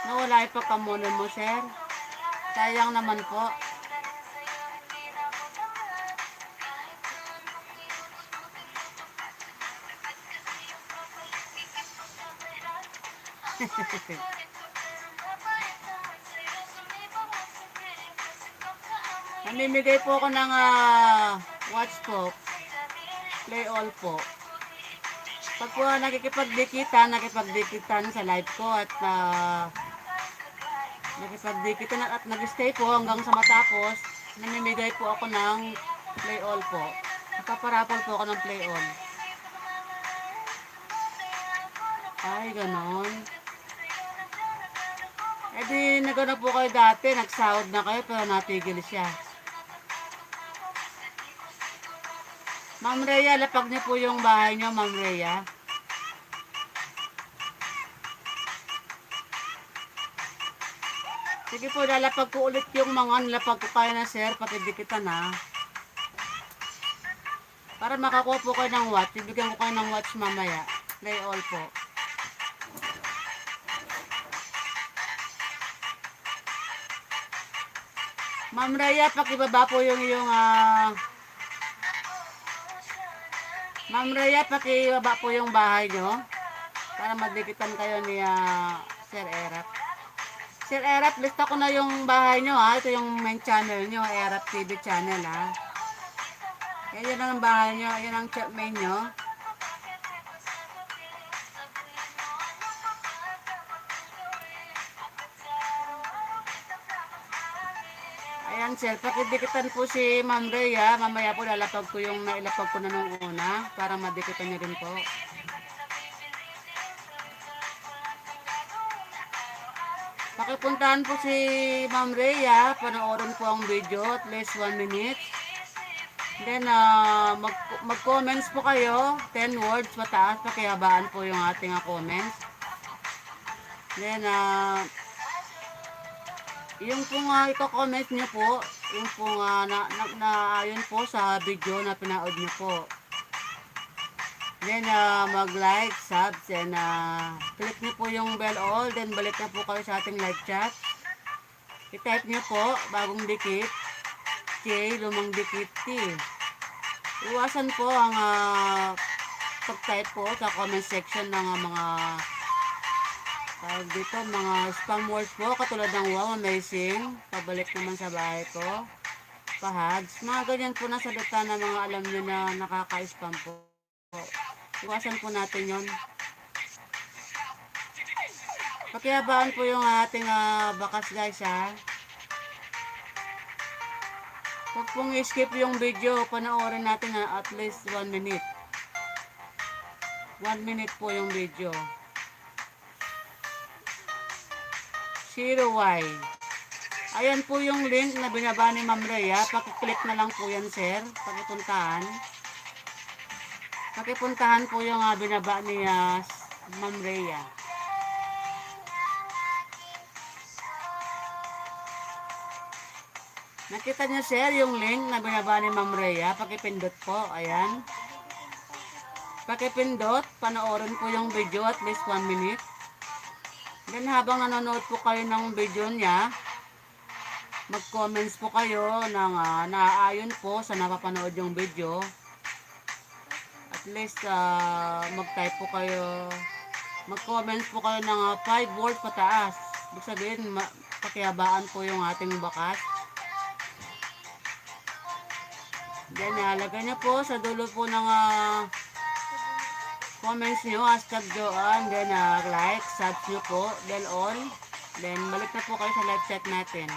Nawala yung pagkamunan mo, sir. Sayang naman po. Namimigay po ako ng watch po. Play all po. Pag po nakikipagdikitan sa live ko at nakipagdikitan at nag-stay po hanggang sa matapos, namimigay po ako ng play all po. Nakaparapol po ako ng play all. Ay, ganon. Eh di, nagano po kayo dati, nagsahod na kayo pero natigil siya. Ma'am Rhea, lapag niyo po yung bahay niyo, Ma'am Rhea. Sige po, lalapag ko ulit yung mga nilapag ko kayo na, sir, pati dikitan ha. Para makakuha po kayo ng watch, ibigyan ko kayo ng watch mamaya. Play all po. Ma'am Rhea, pakibaba po yung Ma'am Rhea, pakibaba po yung bahay nyo para madikitan kayo ni Sir Erap. Sir Erap, lista ko na yung bahay nyo ha. Ito yung main channel nyo, Erap TV channel ha. Yan ang bahay nyo, yan ang main nyo. Ayan sir, pakidikitan po si Ma'am Rhea. Mamaya po lalapag ko yung nailapag ko na nung una para madikitan niyo rin po. Pakipuntahan po si Ma'am Rhea. Panoorin po ang video at least 1 minute. Then mag-comments po kayo. 10 words pataas. Pakihabaan po yung ating comments. Then yung pong i-comment nyo po, yung pong yun po sa video na pinaod nyo po. Then mag-like, subs, and click nyo po yung bell all, then balik na po kayo sa ating live chat. I-type nyo po, bagong dikit, K, lumang dikit, T. Iwasan po ang pag-type po sa comment section ng mga dito, mga spam words po, katulad ng wow, amazing, pabalik naman sa bahay ko, pahads, mga ganyan po na salita na mga alam nyo na nakaka-spam po. Iwasan po natin yon. Pakihabaan po yung ating bakas guys ha. Huwag pong i-skip yung video, panoorin natin at least 1 minute. 1 minute po yung video. 0Y. Ayan po yung link na binaba ni Ma'am Rhea. Pakiclick na lang po yan, sir. Pakipuntahan. Pakipuntahan po yung binaba ni Ma'am Rhea. Nakita niyo sir yung link na binaba ni Ma'am Rhea? Pakipindot po, ayan. Pakipindot, panoorin po yung video at least 1 minute. Then habang nanonood po kayo ng video niya, mag-comments po kayo ng naaayon po sa napapanood yung video. At least mag-type po kayo, mag-comments po kayo ng 5 words pataas. Ibig sabihin, pakihabaan po yung ating bakas. Then, nalagay niyo po sa dulo po ng comments niyo, hashtag Joanne, then like, subs niyo po, then all. Then, balik na po kayo sa live chat natin.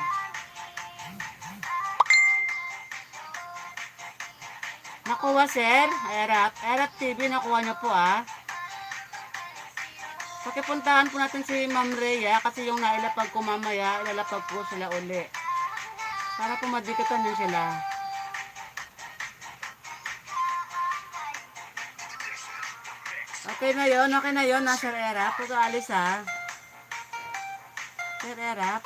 Nakuha, sir? Erap TV, nakuha niyo po, Pakipuntahan po natin si Ma'am Rhea kasi yung nailapag ko mamaya, ilalapag po sila uli. Para po madikitan din sila. Okay na yun, Sir Erap. Huwag aalis, Sir Erap.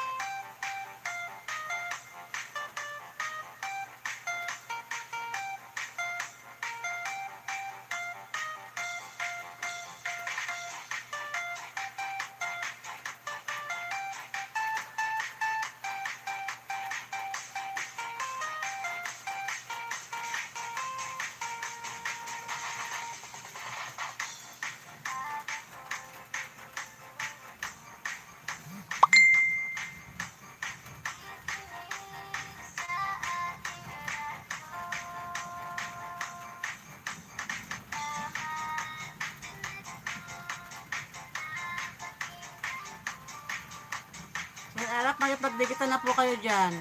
Sir Erap, makipagdikitan na po kayo dyan.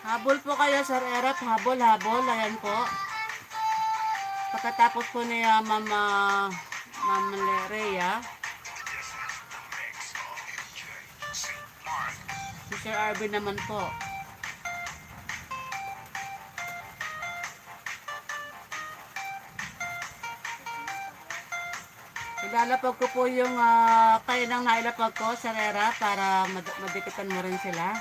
Habol po kayo, Sir Erap. Habol. Ayan po. Pagkatapos po ni Ma'am Rhea, si Sir Arvin naman po. Ilalapag ko po yung kayo nang nailapag ko, Sir Erap, para madikitan mo rin sila.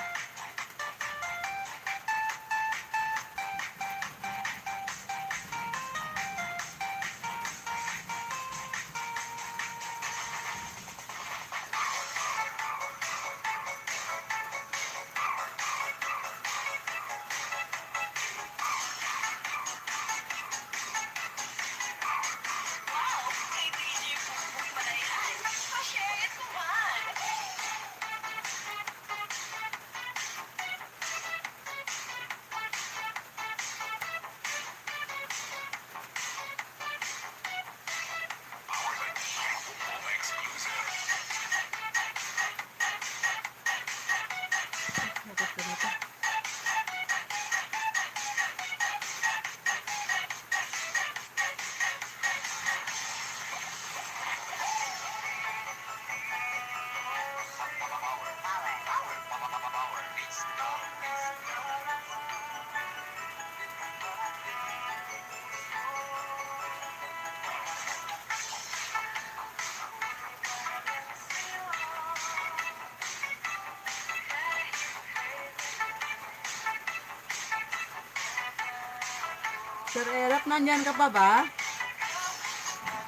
Sir Erap, nandyan ka pa ba?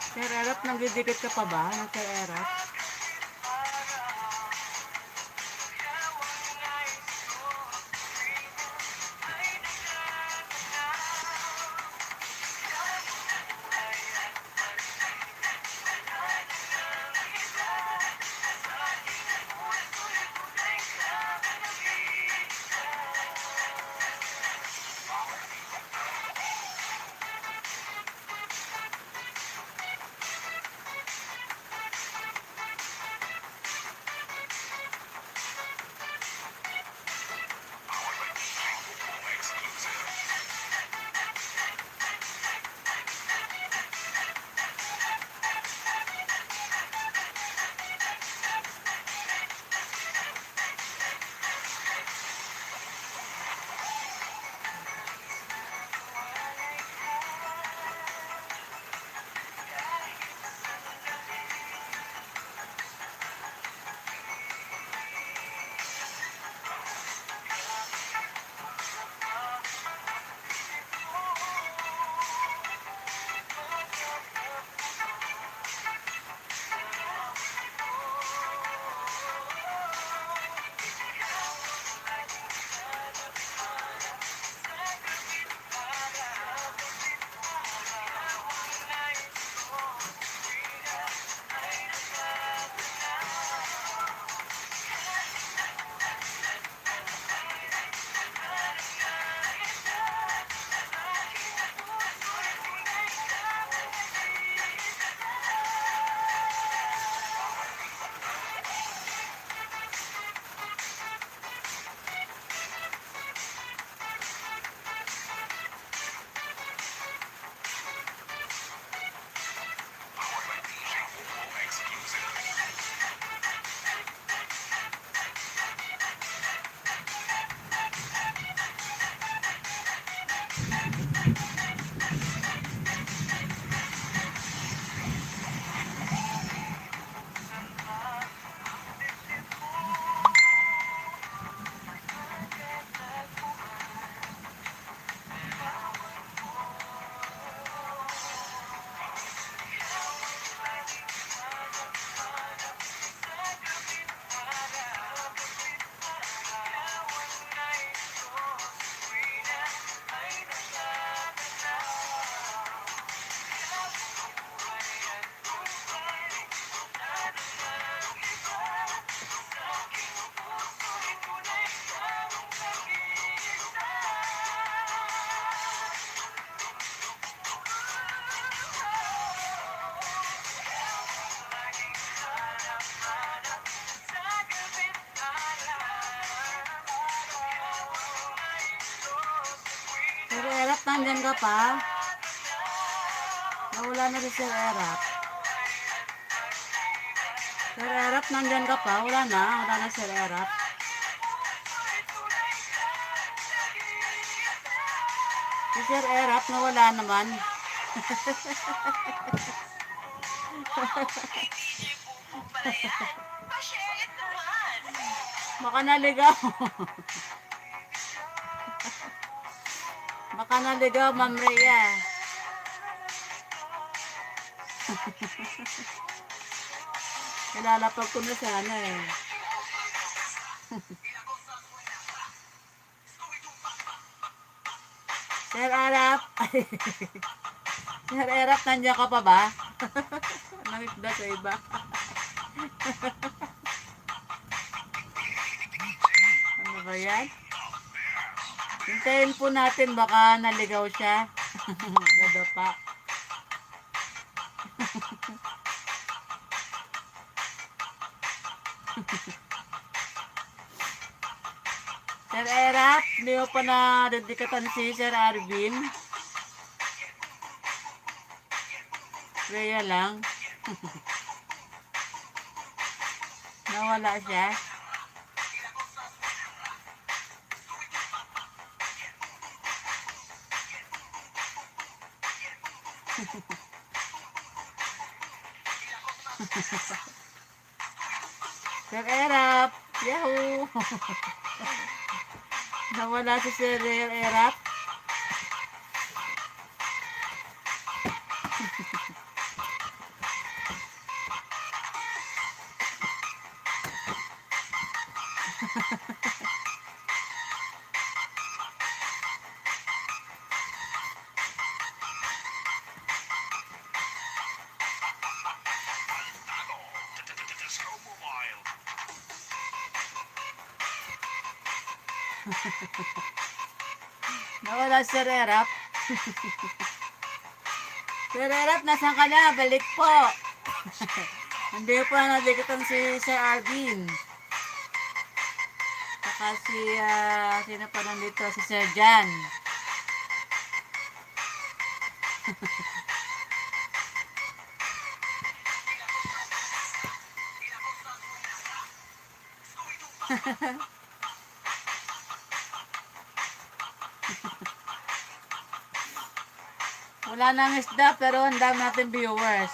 Sir Erap, nagdidikit ka pa ba? Sir Erap? nandyan ka pa? Nawala na si Sir Erap. Sir Erap, nandyan ka pa? Wala na Sir Erap. Si Sir Erap, nawala naman. Baka naligaw. Baka naligaw, Ma'am Rhea. Nilalapag ko na sana eh. Sir Erap. Sir Erap, nandiyan ka pa ba? Nangisda sa iba. Ano ba yan? Hintayin po natin, baka naligaw siya. Nadapa. Sir Erap, hindi mo pa na-dedikatan si Sir Arvin. Kaya lang. Nawala siya. Sir Erap, yahoo! Nawala si Sir Erap. Disco Mobile. Nawala si Sir Erap. Sir Erap, nasan ka na? Balik po. Hindi pa nadikatan si Sir Arvin. Saka sino pa nandito? Si Sir Jan. Wala nang isda pero ang dami natin viewers.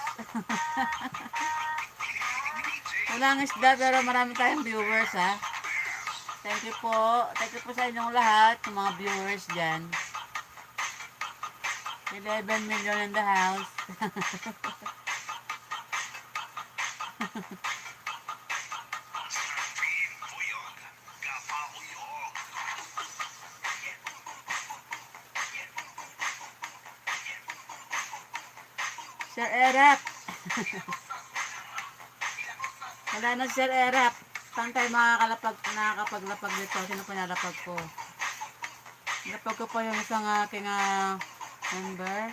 Wala nang isda pero marami tayong viewers ha. Thank you po. Thank you po sa inyong lahat, yung mga viewers dyan. 11 million in the house. Sarapin ko yun. Kapao yun. Sir Erap. Wala na Sir Erap. Saan tayo nakakapaglapag dito? Sino pa nalapag ko? Nalapag ko pa yung isang aking member.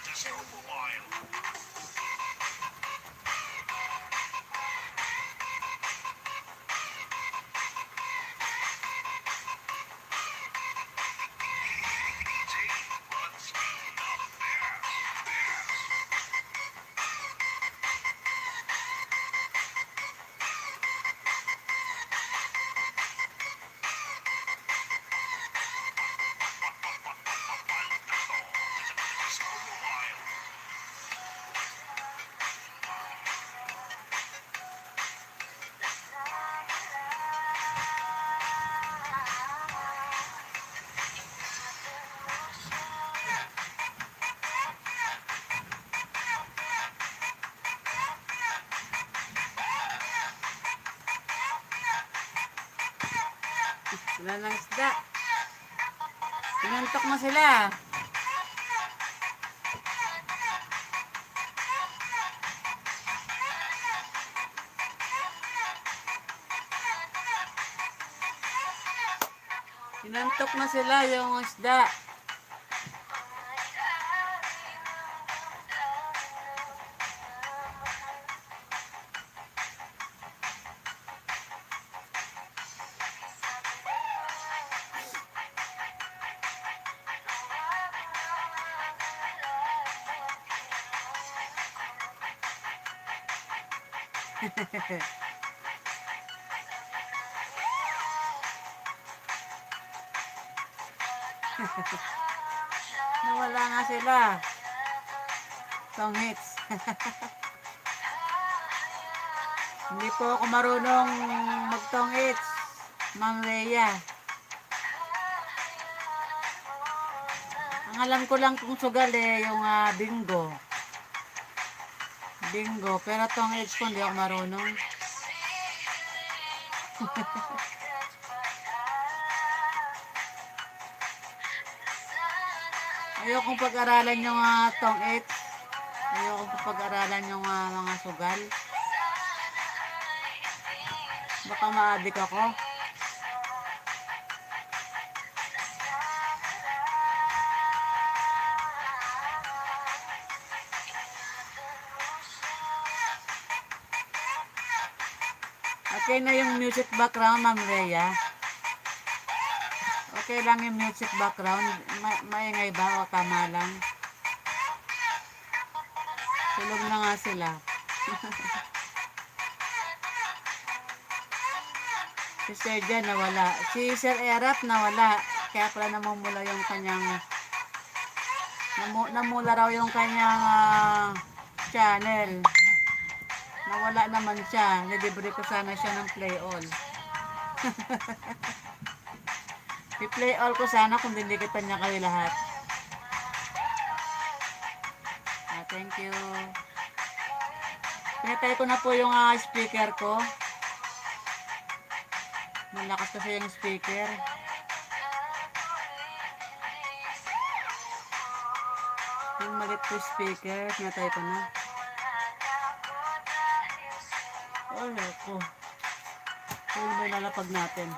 Disco Mobile. Disco Mobile. Wala nang isda. Pinantok na sila. Pinantok na sila yung isda. Nawala nga sila. Tongits. Hindi po ako marunong magtongits, Ma'am Rhea. Ang alam ko lang kung sugal yung bingo. Bingo. Pero tongits ko hindi ako marunong. Ayokong pag-aralan yung tongits. Ayokong pag-aralan yung mga sugal. Baka ma-addict ako. Okay na yung music background, Ma'am Rhea. Okay lang yung music background. Maingay ba o tama lang? Tulog na nga sila. Si Sir Jan nawala. Si Sir Erap nawala. Kaya pala namumula yung kanyang namula raw yung kanyang channel. Nawala naman siya. Nilibre ko sana siya ng play all. I-play all ko sana kung dindikitan niya kayo lahat. Thank you. Pinatay ko na po yung speaker ko. Malakas kasi yung speaker. Yung malit po speaker, pinatay ko na. Oh, loko. Kung may lalapag natin.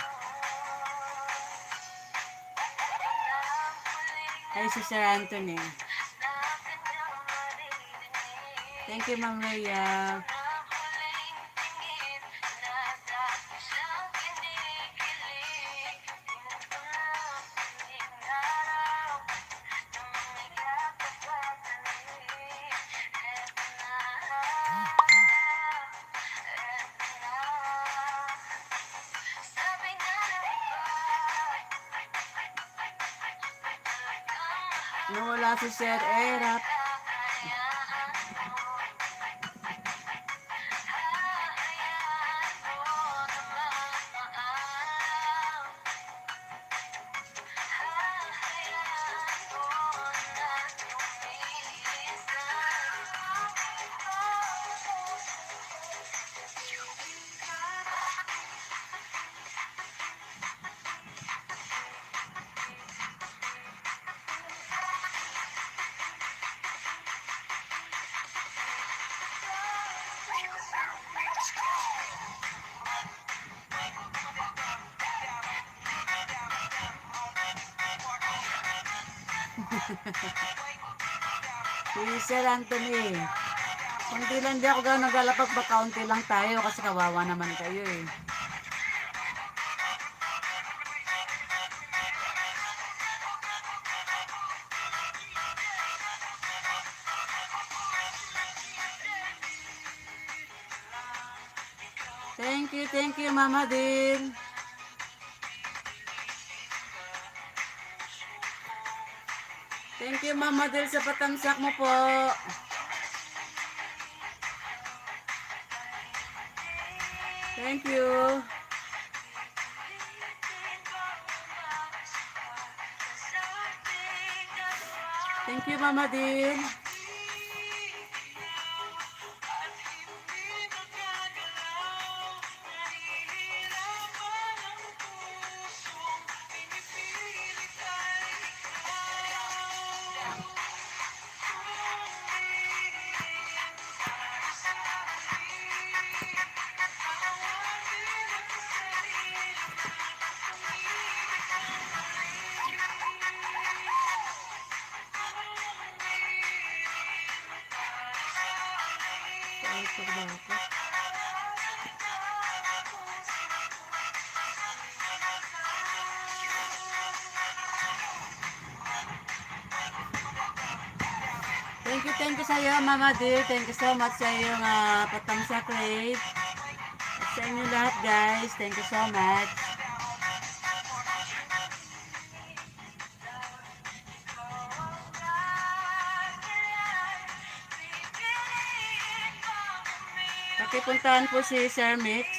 Ay, si Sir Anthony. Thank you, Ma'am Rhea. Nawala si Sir Erap. Si Sir Anthony. Kunti lang di ako gano'n nagalapag pa, kaunti lang tayo kasi kawawa naman kayo eh. Thank you, Mama Din. Thank you, Mama Del, sa patamsak mo po. Thank you. Thank you, Mama Del. TikTok ba ako? Thank you sa iyo, Mama Dear. Thank you so much sa iyong patamsak rate. At sa inyo lahat, guys. Thank you so much. Pakipuntahan po si Sir Mix.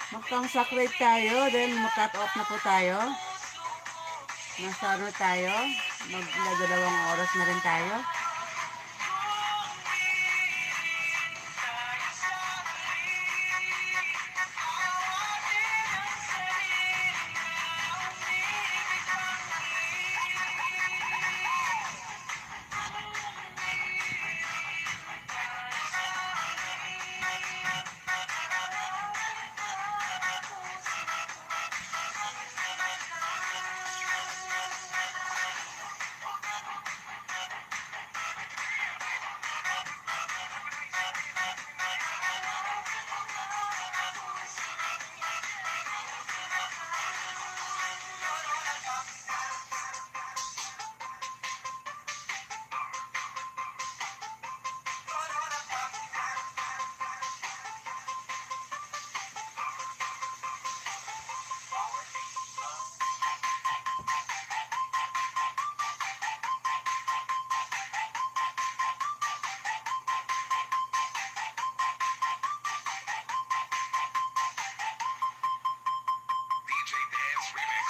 Magtamsak rate tayo. Then mag-cut off na po tayo. Nasa ano tayo? Magdadalawang oras na rin tayo. DJ Dance Remix.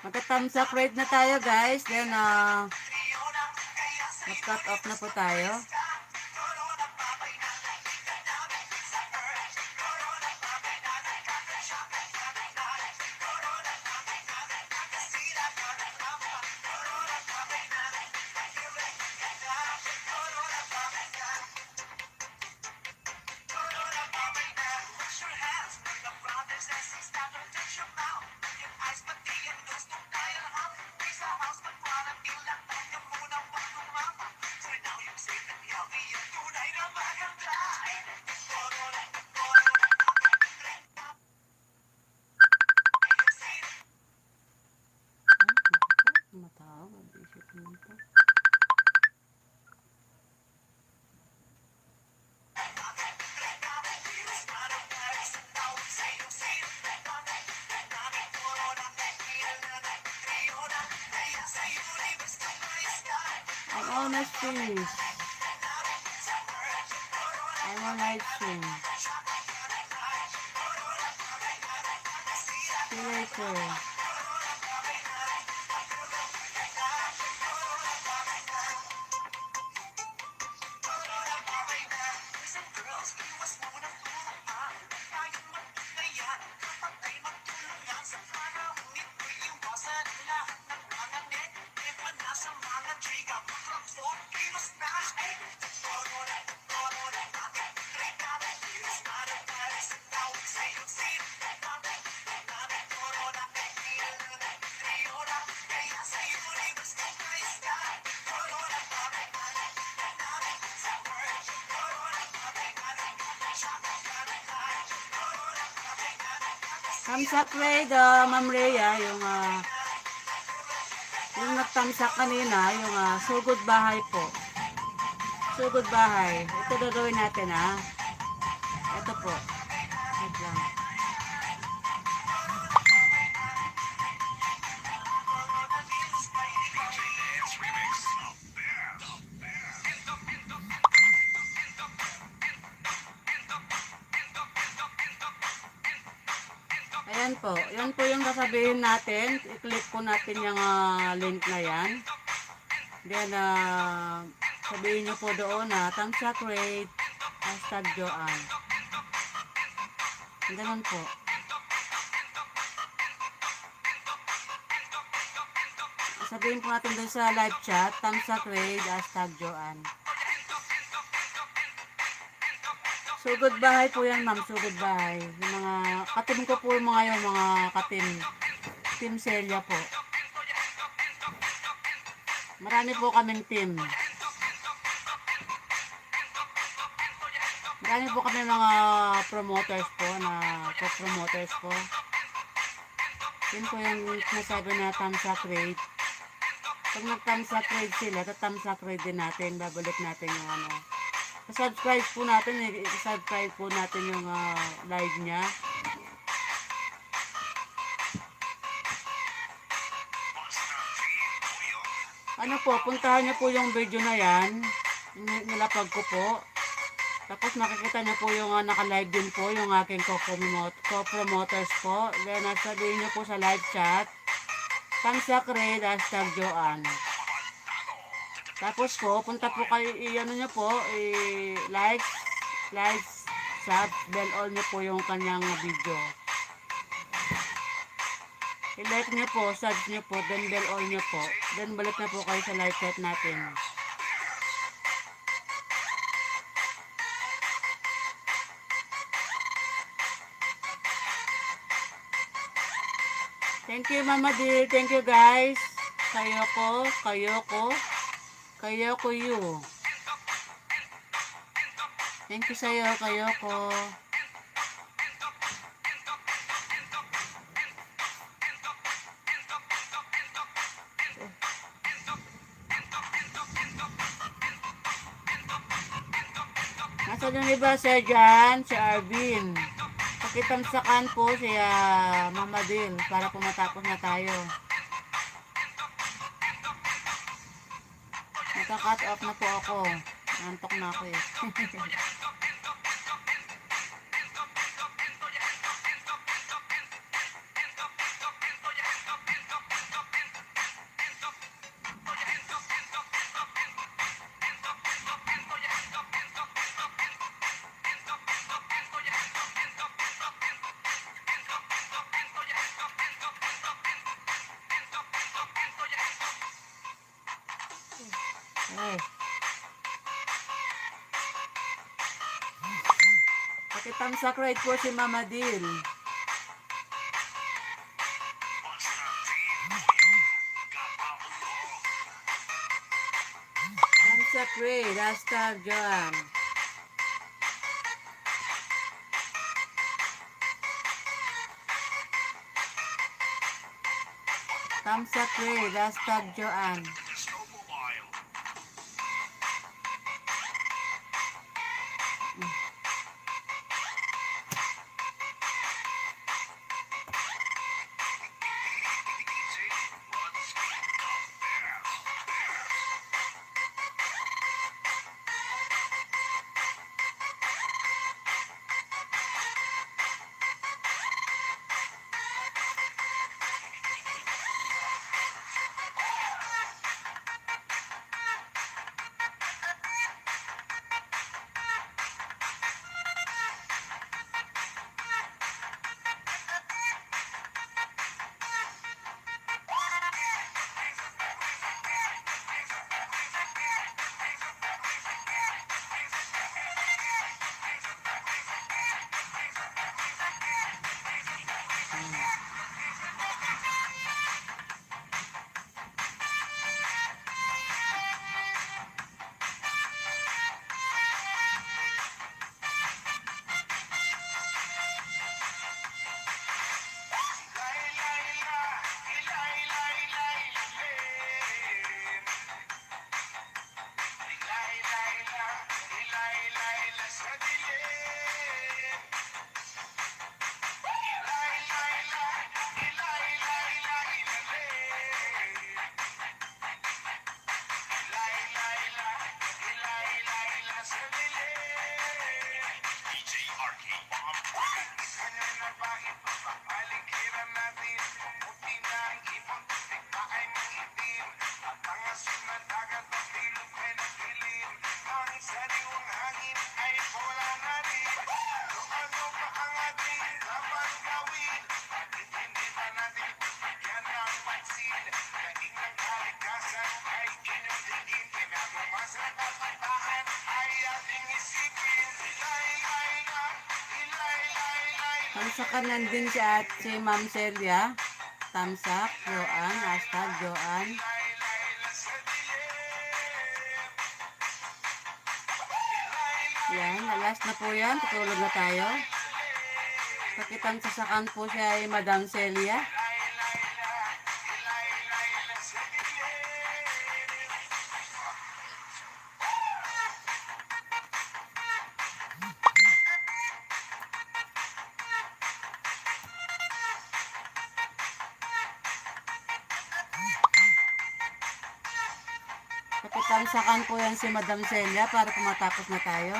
Magka-thumbs-up rate na tayo, guys. Then, mag-cut off na po tayo. Matawag, isip mo ito. I'm on a fish. I'm on live stream. See you later. Thumbs-up rate, Ma'am Rhea, yung nag-thumbs-up kanina, yung sugod bahay po. Sugod bahay. Ito gagawin natin, ha. Ito po. Wait lang. DJ Dance Remix. Ayan po. Yan po yung sasabihin natin. I-click po natin yung link na yan. Then, sabihin nyo po doon na thumbs up rate, hashtag Joanne. Ganun po. Sabihin po natin doon sa live chat, Tamsa Trade, hashtag Joanne. Sugod bahay po yan, ma'am. Sugod bahay. Yung mga katim ko po yung mga yun, mga katim. Team Celia po. Marami po kaming team. Marami po kami mga promoters po na co-promoters po. Yun po yung nasabi na Tamsa Trade. Pag nag-Tamsa Trade sila, tatamsa Trade din natin. Babalik natin yung ano. Subscribe po natin, subscribe po natin yung live niya. Ano po, puntahan niyo po yung video na yan. Nilapag ko po. Tapos makikita niyo po yung naka-live din po yung aking co-promoters po. Then sabihin niyo po sa live chat, Tamsa Trade, hashtag Joanne. Tapos po, punta po kayo, i-ano niyo po, i-like, sub, bell all niyo po yung kanyang video. I-like niyo po, sub niyo po, then bell all niyo po. Then balik na po kayo sa live chat natin. Thank you, Mama dear. Thank you, guys. Kayoko you. Thank you sa'yo, Kayoko. Nasa doon iba siya dyan, si Arvin. Pakitamsakan po si Mama Dil para po matapos na tayo. Naka-cut off na po ako. Nantok na ako eh. Ay. Pakitamsak right po si Mama Dil. Tamsak right, hashtag Joanne. Tamsak right, hashtag Joanne. Tamsakan din si si Ma'am Celia. Tamsak, Joan, hashtag Joan. Yan, last na po yan. Tutulog na tayo. Pakitamsasakan po siya ay Madam Celia. Pakitamsakan po yan si Madam Celia para pumatapos na tayo.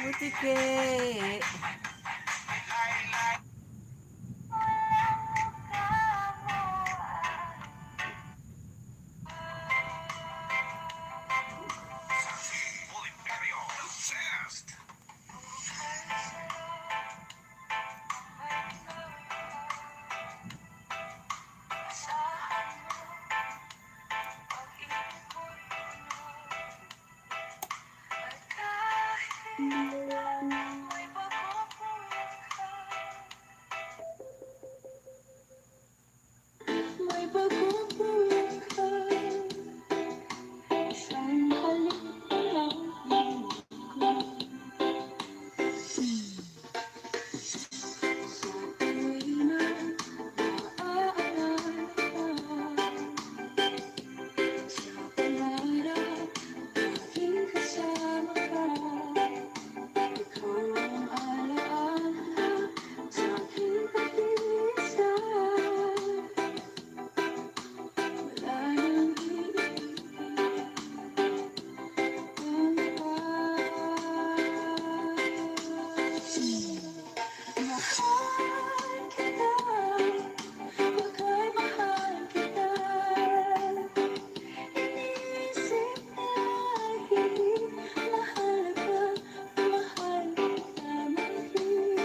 Butike. Oliverio, obsessed. May bagong buhay, isang halik pa lang sa tuwing na naaalala sa pangarap, laging kasama ka. Ikaw ang alaala sa aking pag-iisa. Wala nang mahal kita, bakit mahal kita? Iniisip na lagi, mahal ba, mahal kita maging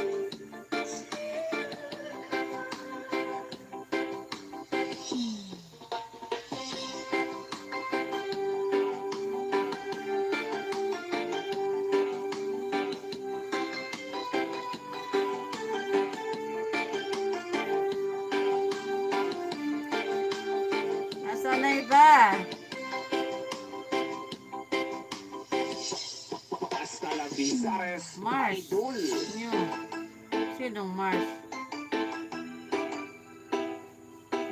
Nasaan na iba? Hasta la Visares, Mars. Idol. New. Sinong Mars?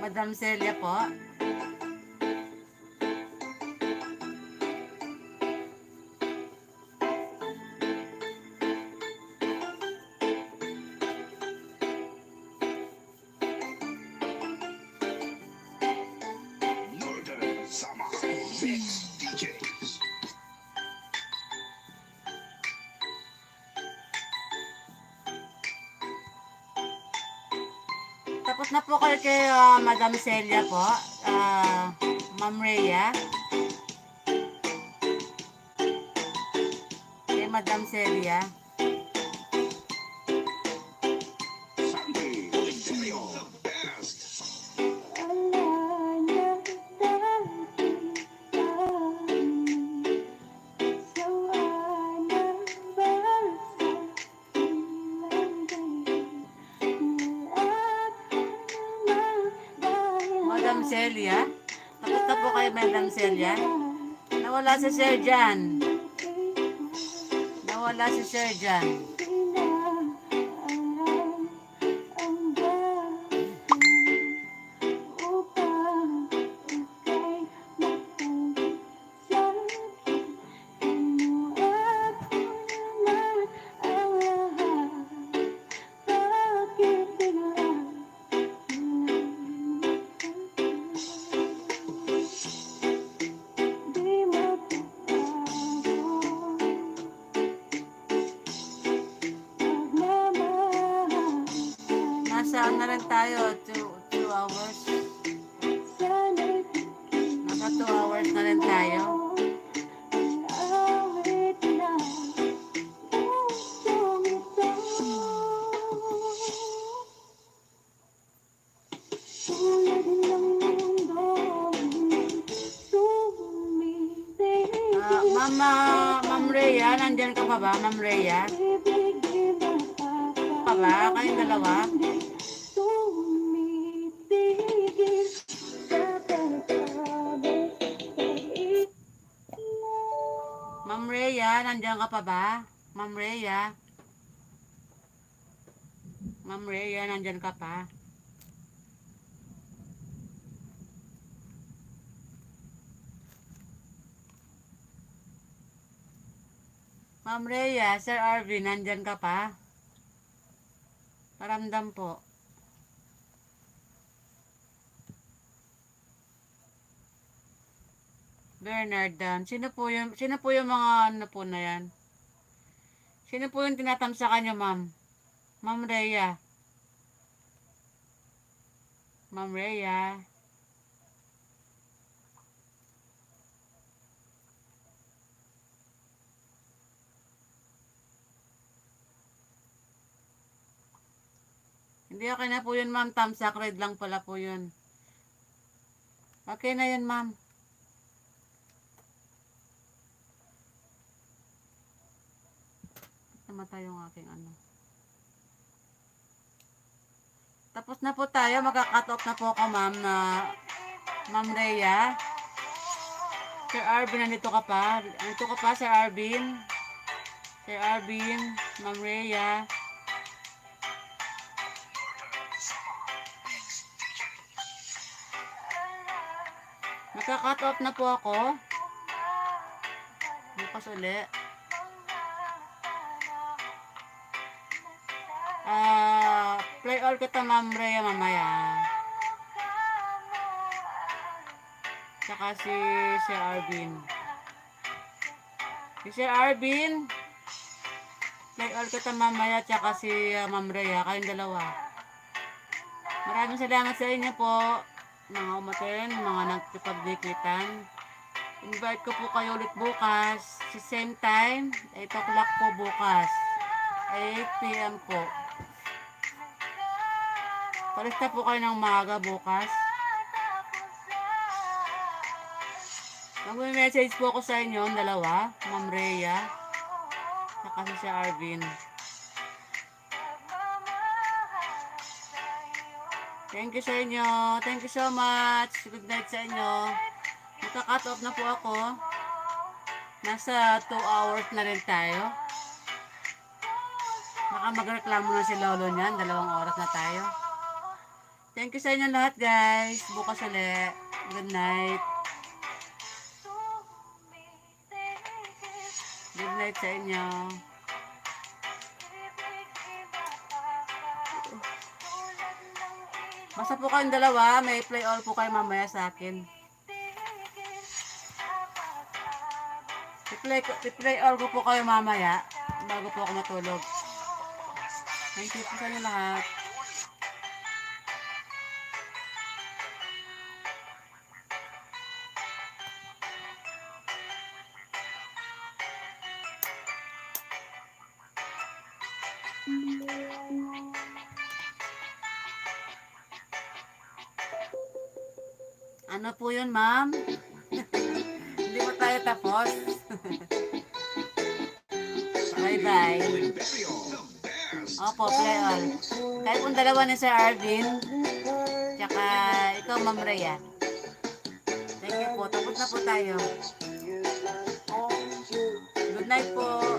Madam Celia po. Northern Sama Mix DJs. Tapos na po kayo kay Madam Celia po. Ma'am Rhea. Kay Madam Celia. Sandy Oliverio, the best. wala nang dahilan. Sawa ng balsa, Madam Celia. Tapos na po kayo Madam Celia. Nawala si Sir Jan. Nawala si Sir Jan. nasa na rin tayo, 2 hours. Nasa 2 hours na rin tayo. Ma'am Rhea, nandyan ka pa ba, Ma'am Rhea? Pa ba? Kayong dalawa? Ma'am Rhea, nandyan ka pa ba? Ma'am Rhea? Ma'am Rhea, nandyan ka pa? Ma'am Rhea, Sir Arvin, nandyan ka pa? Paramdam po. Bernard Dan. Sino po yung mga ano po na yan? Sino po yung tinatamsakan nyo, ma'am? Ma'am Rhea. Ma'am Rhea. Hindi okay na po yun, ma'am. Tamsak red lang pala po yun. Okay na yun, ma'am. Namatay yung aking ano. Tapos na po tayo. Magka-cut off na po ako, ma'am, na Ma'am Rhea. Sir Arvin, nandito ka pa? Nandito ka pa, Sir Arvin? Sir Arvin, Ma'am Rhea. Magka-cut off na po ako. Bukas ulit. Play all kita, Ma'am Rhea, mamaya. Tsaka si Sir Arvin. Si Sir Arvin, play all kita mamaya, tsaka si Ma'am Rhea, kayong dalawa. Maraming salamat sa inyo po, mga umaten, mga nagkipagdikitan. Invite ko po kayo ulit bukas, sa same time, 8 o'clock po bukas, 8 PM po. Palista po kayo ng maaga bukas. Mag-message po ako sa inyo, dalawa, Ma'am Rhea, saka si Arvin. Thank you sa inyo. Thank you so much. Good night sa inyo. Magka-cut off na po ako. Nasa 2 hours na rin tayo. Baka magreklamo na si Lolo niyan. 2 oras na tayo. Thank you sa inyo lahat, guys. Bukas ulit. Good night. Good night sa inyo. Basta po kayong dalawa, may play all po kayo mamaya sa akin. I-play all ko po kayo mamaya bago po ako matulog. Thank you po sa inyo lahat. Ano po yun, ma'am? Hindi pa tayo tapos. Bye-bye. Opo, play all. Kahit kung dalawa ni Sir Arvin, tsaka ikaw, Ma'am Rhea. Thank you po. Tapos na po tayo. Good night po.